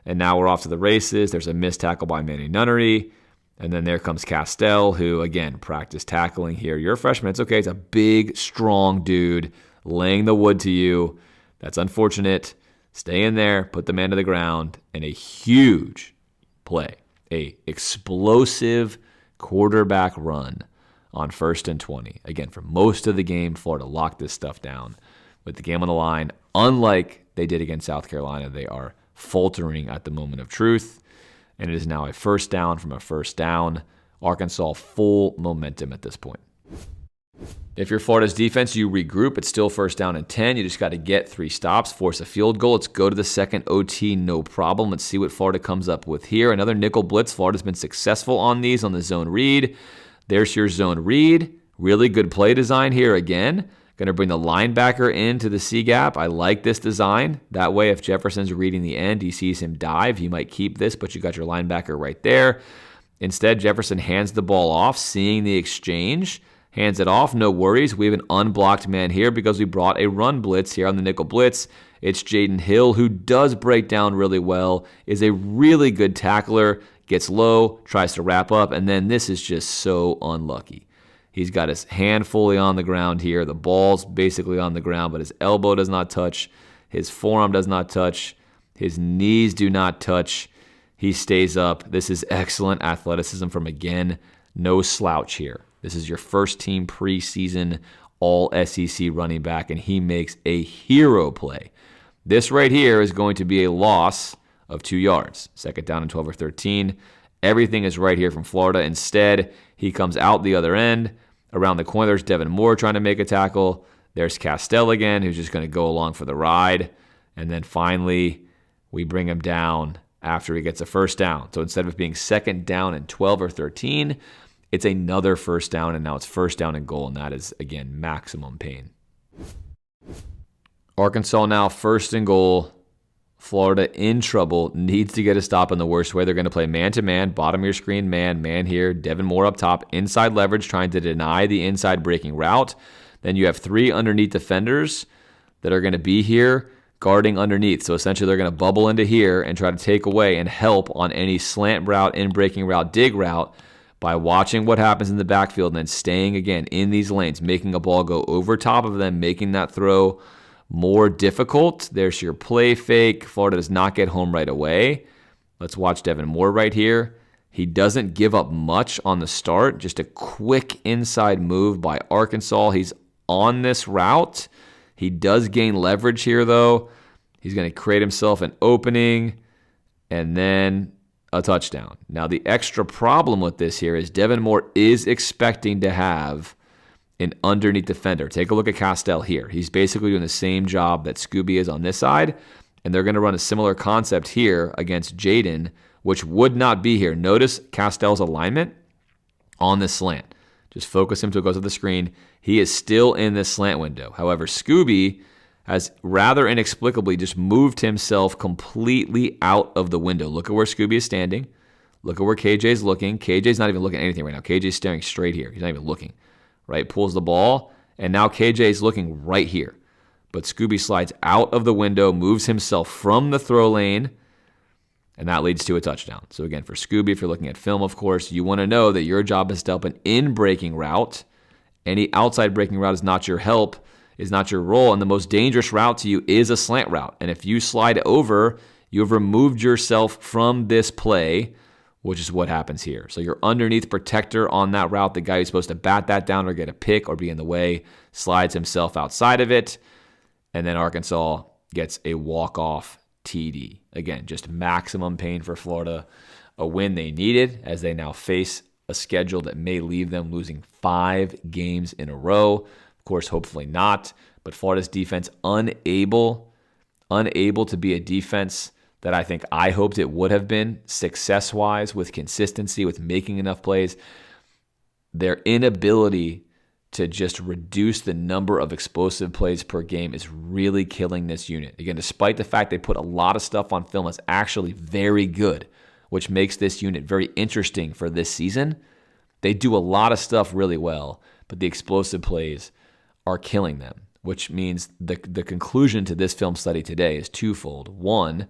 and now we're off to the races. There's a missed tackle by Manny Nunnery, and then there comes Castell, who, again, practice tackling here. You're a freshman. It's okay. It's a big, strong dude laying the wood to you. That's unfortunate. Stay in there, put the man to the ground, and a huge play, a explosive quarterback run on 1st and 20. Again, for most of the game, Florida locked this stuff down. With the game on the line, unlike they did against South Carolina, they are faltering at the moment of truth, and it is now a first down from a first down. Arkansas full momentum at this point. If you're Florida's defense, you regroup. It's still 1st down and 10. You just got to get 3 stops, force a field goal. Let's go to the second OT, no problem. Let's see what Florida comes up with here. Another nickel blitz. Florida's been successful on these on the zone read. There's your zone read. Really good play design here again. Going to bring the linebacker into the C gap. I like this design. That way, if Jefferson's reading the end, he sees him dive. He might keep this, but you got your linebacker right there. Instead, Jefferson hands the ball off, seeing the exchange. Hands it off, no worries. We have an unblocked man here because we brought a run blitz here on the nickel blitz. It's Jaden Hill, who does break down really well, is a really good tackler, gets low, tries to wrap up, and then this is just so unlucky. He's got his hand fully on the ground here. The ball's basically on the ground, but his elbow does not touch. His forearm does not touch. His knees do not touch. He stays up. This is excellent athleticism from, again, no slouch here. This is your first team preseason all-SEC running back, and he makes a hero play. This right here is going to be a loss of 2 yards. 2nd down and 12 or 13. Everything is right here from Florida. Instead, he comes out the other end. Around the corner, there's Devin Moore trying to make a tackle. There's Castell again, who's just going to go along for the ride. And then finally, we bring him down after he gets a 1st down. So instead of it being 2nd down and 12 or 13, it's another 1st down, and now it's 1st down and goal, and that is, again, maximum pain. Arkansas now 1st and goal. Florida in trouble, needs to get a stop in the worst way. They're going to play man-to-man, bottom of your screen, man here. Devin Moore up top, inside leverage, trying to deny the inside breaking route. Then you have 3 underneath defenders that are going to be here guarding underneath. So essentially they're going to bubble into here and try to take away and help on any slant route, in breaking route, dig route by watching what happens in the backfield and then staying again in these lanes, making a ball go over top of them, making that throw more difficult. There's your play fake. Florida does not get home right away. Let's watch Devin Moore right here. He doesn't give up much on the start. Just a quick inside move by Arkansas. He's on this route. He does gain leverage here, though. He's going to create himself an opening. And then a touchdown. Now, the extra problem with this here is Devin Moore is expecting to have an underneath defender. Take a look at Castell here. He's basically doing the same job that Scooby is on this side, and they're going to run a similar concept here against Jaden, which would not be here. Notice Castell's alignment on this slant. Just focus him till it goes to the screen. He is still in this slant window. However, Scooby has rather inexplicably just moved himself completely out of the window. Look at where Scooby is standing. Look at where KJ is looking. KJ's not even looking at anything right now. KJ's staring straight here. He's not even looking. Right? Pulls the ball, and now KJ is looking right here. But Scooby slides out of the window, moves himself from the throw lane, and that leads to a touchdown. So again, for Scooby, if you're looking at film, of course, you want to know that your job is to help an in-breaking route. Any outside breaking route is not your help, is not your role, and the most dangerous route to you is a slant route. And if you slide over, you have removed yourself from this play, which is what happens here. So your underneath protector on that route, the guy who's supposed to bat that down or get a pick or be in the way, slides himself outside of it, and then Arkansas gets a walk-off TD. Again, just maximum pain for Florida. A win they needed as they now face a schedule that may leave them losing 5 games in a row. Of course, hopefully not. But Florida's defense unable to be a defense that I think I hoped it would have been success-wise, with consistency, with making enough plays. Their inability to just reduce the number of explosive plays per game is really killing this unit. Again, despite the fact they put a lot of stuff on film that's actually very good, which makes this unit very interesting for this season, they do a lot of stuff really well, but the explosive plays are killing them, which means the conclusion to this film study today is twofold. One,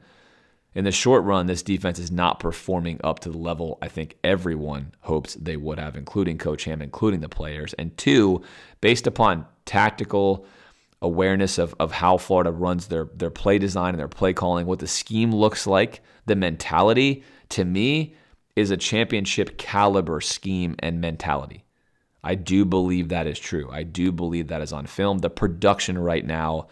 in the short run, this defense is not performing up to the level I think everyone hopes they would have, including Coach Ham, including the players. And two, based upon tactical awareness of how Florida runs their play design and their play calling, what the scheme looks like, the mentality, to me, is a championship caliber scheme and mentality. I do believe that is true. I do believe that is on film. The production right now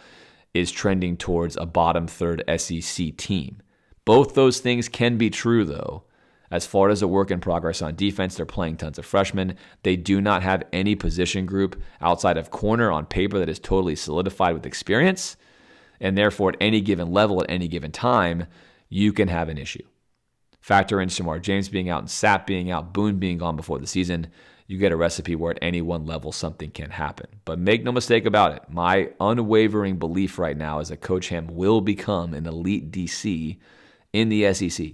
is trending towards a bottom third SEC team. Both those things can be true, though. As Florida's a work in progress on defense, they're playing tons of freshmen. They do not have any position group outside of corner on paper that is totally solidified with experience. And therefore, at any given level, at any given time, you can have an issue. Factor in Shamar James being out and Sapp being out, Boone being gone before the season. You get a recipe where at any one level something can happen. But make no mistake about it, my unwavering belief right now is that Coach Ham will become an elite DC in the SEC.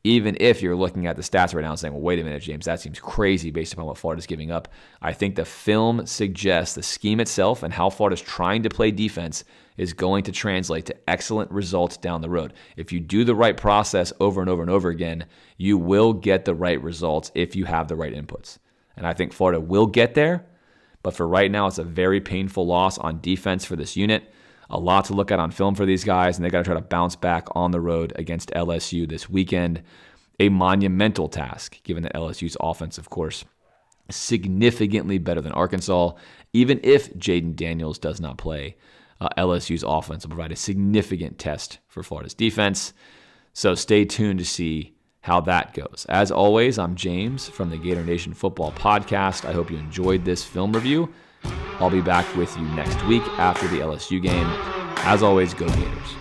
Even if you're looking at the stats right now and saying, well, wait a minute, James, that seems crazy based upon what Florida's giving up. I think the film suggests the scheme itself and how Florida's trying to play defense is going to translate to excellent results down the road. If you do the right process over and over and over again, you will get the right results if you have the right inputs. And I think Florida will get there, but for right now, it's a very painful loss on defense for this unit. A lot to look at on film for these guys, and they got to try to bounce back on the road against LSU this weekend. A monumental task, given that LSU's offense, of course, is significantly better than Arkansas. Even if Jaden Daniels does not play, LSU's offense will provide a significant test for Florida's defense. So stay tuned to see how that goes. As always, I'm James from the Gator Nation Football Podcast. I hope you enjoyed this film review. I'll be back with you next week after the LSU game. As always, go Gators.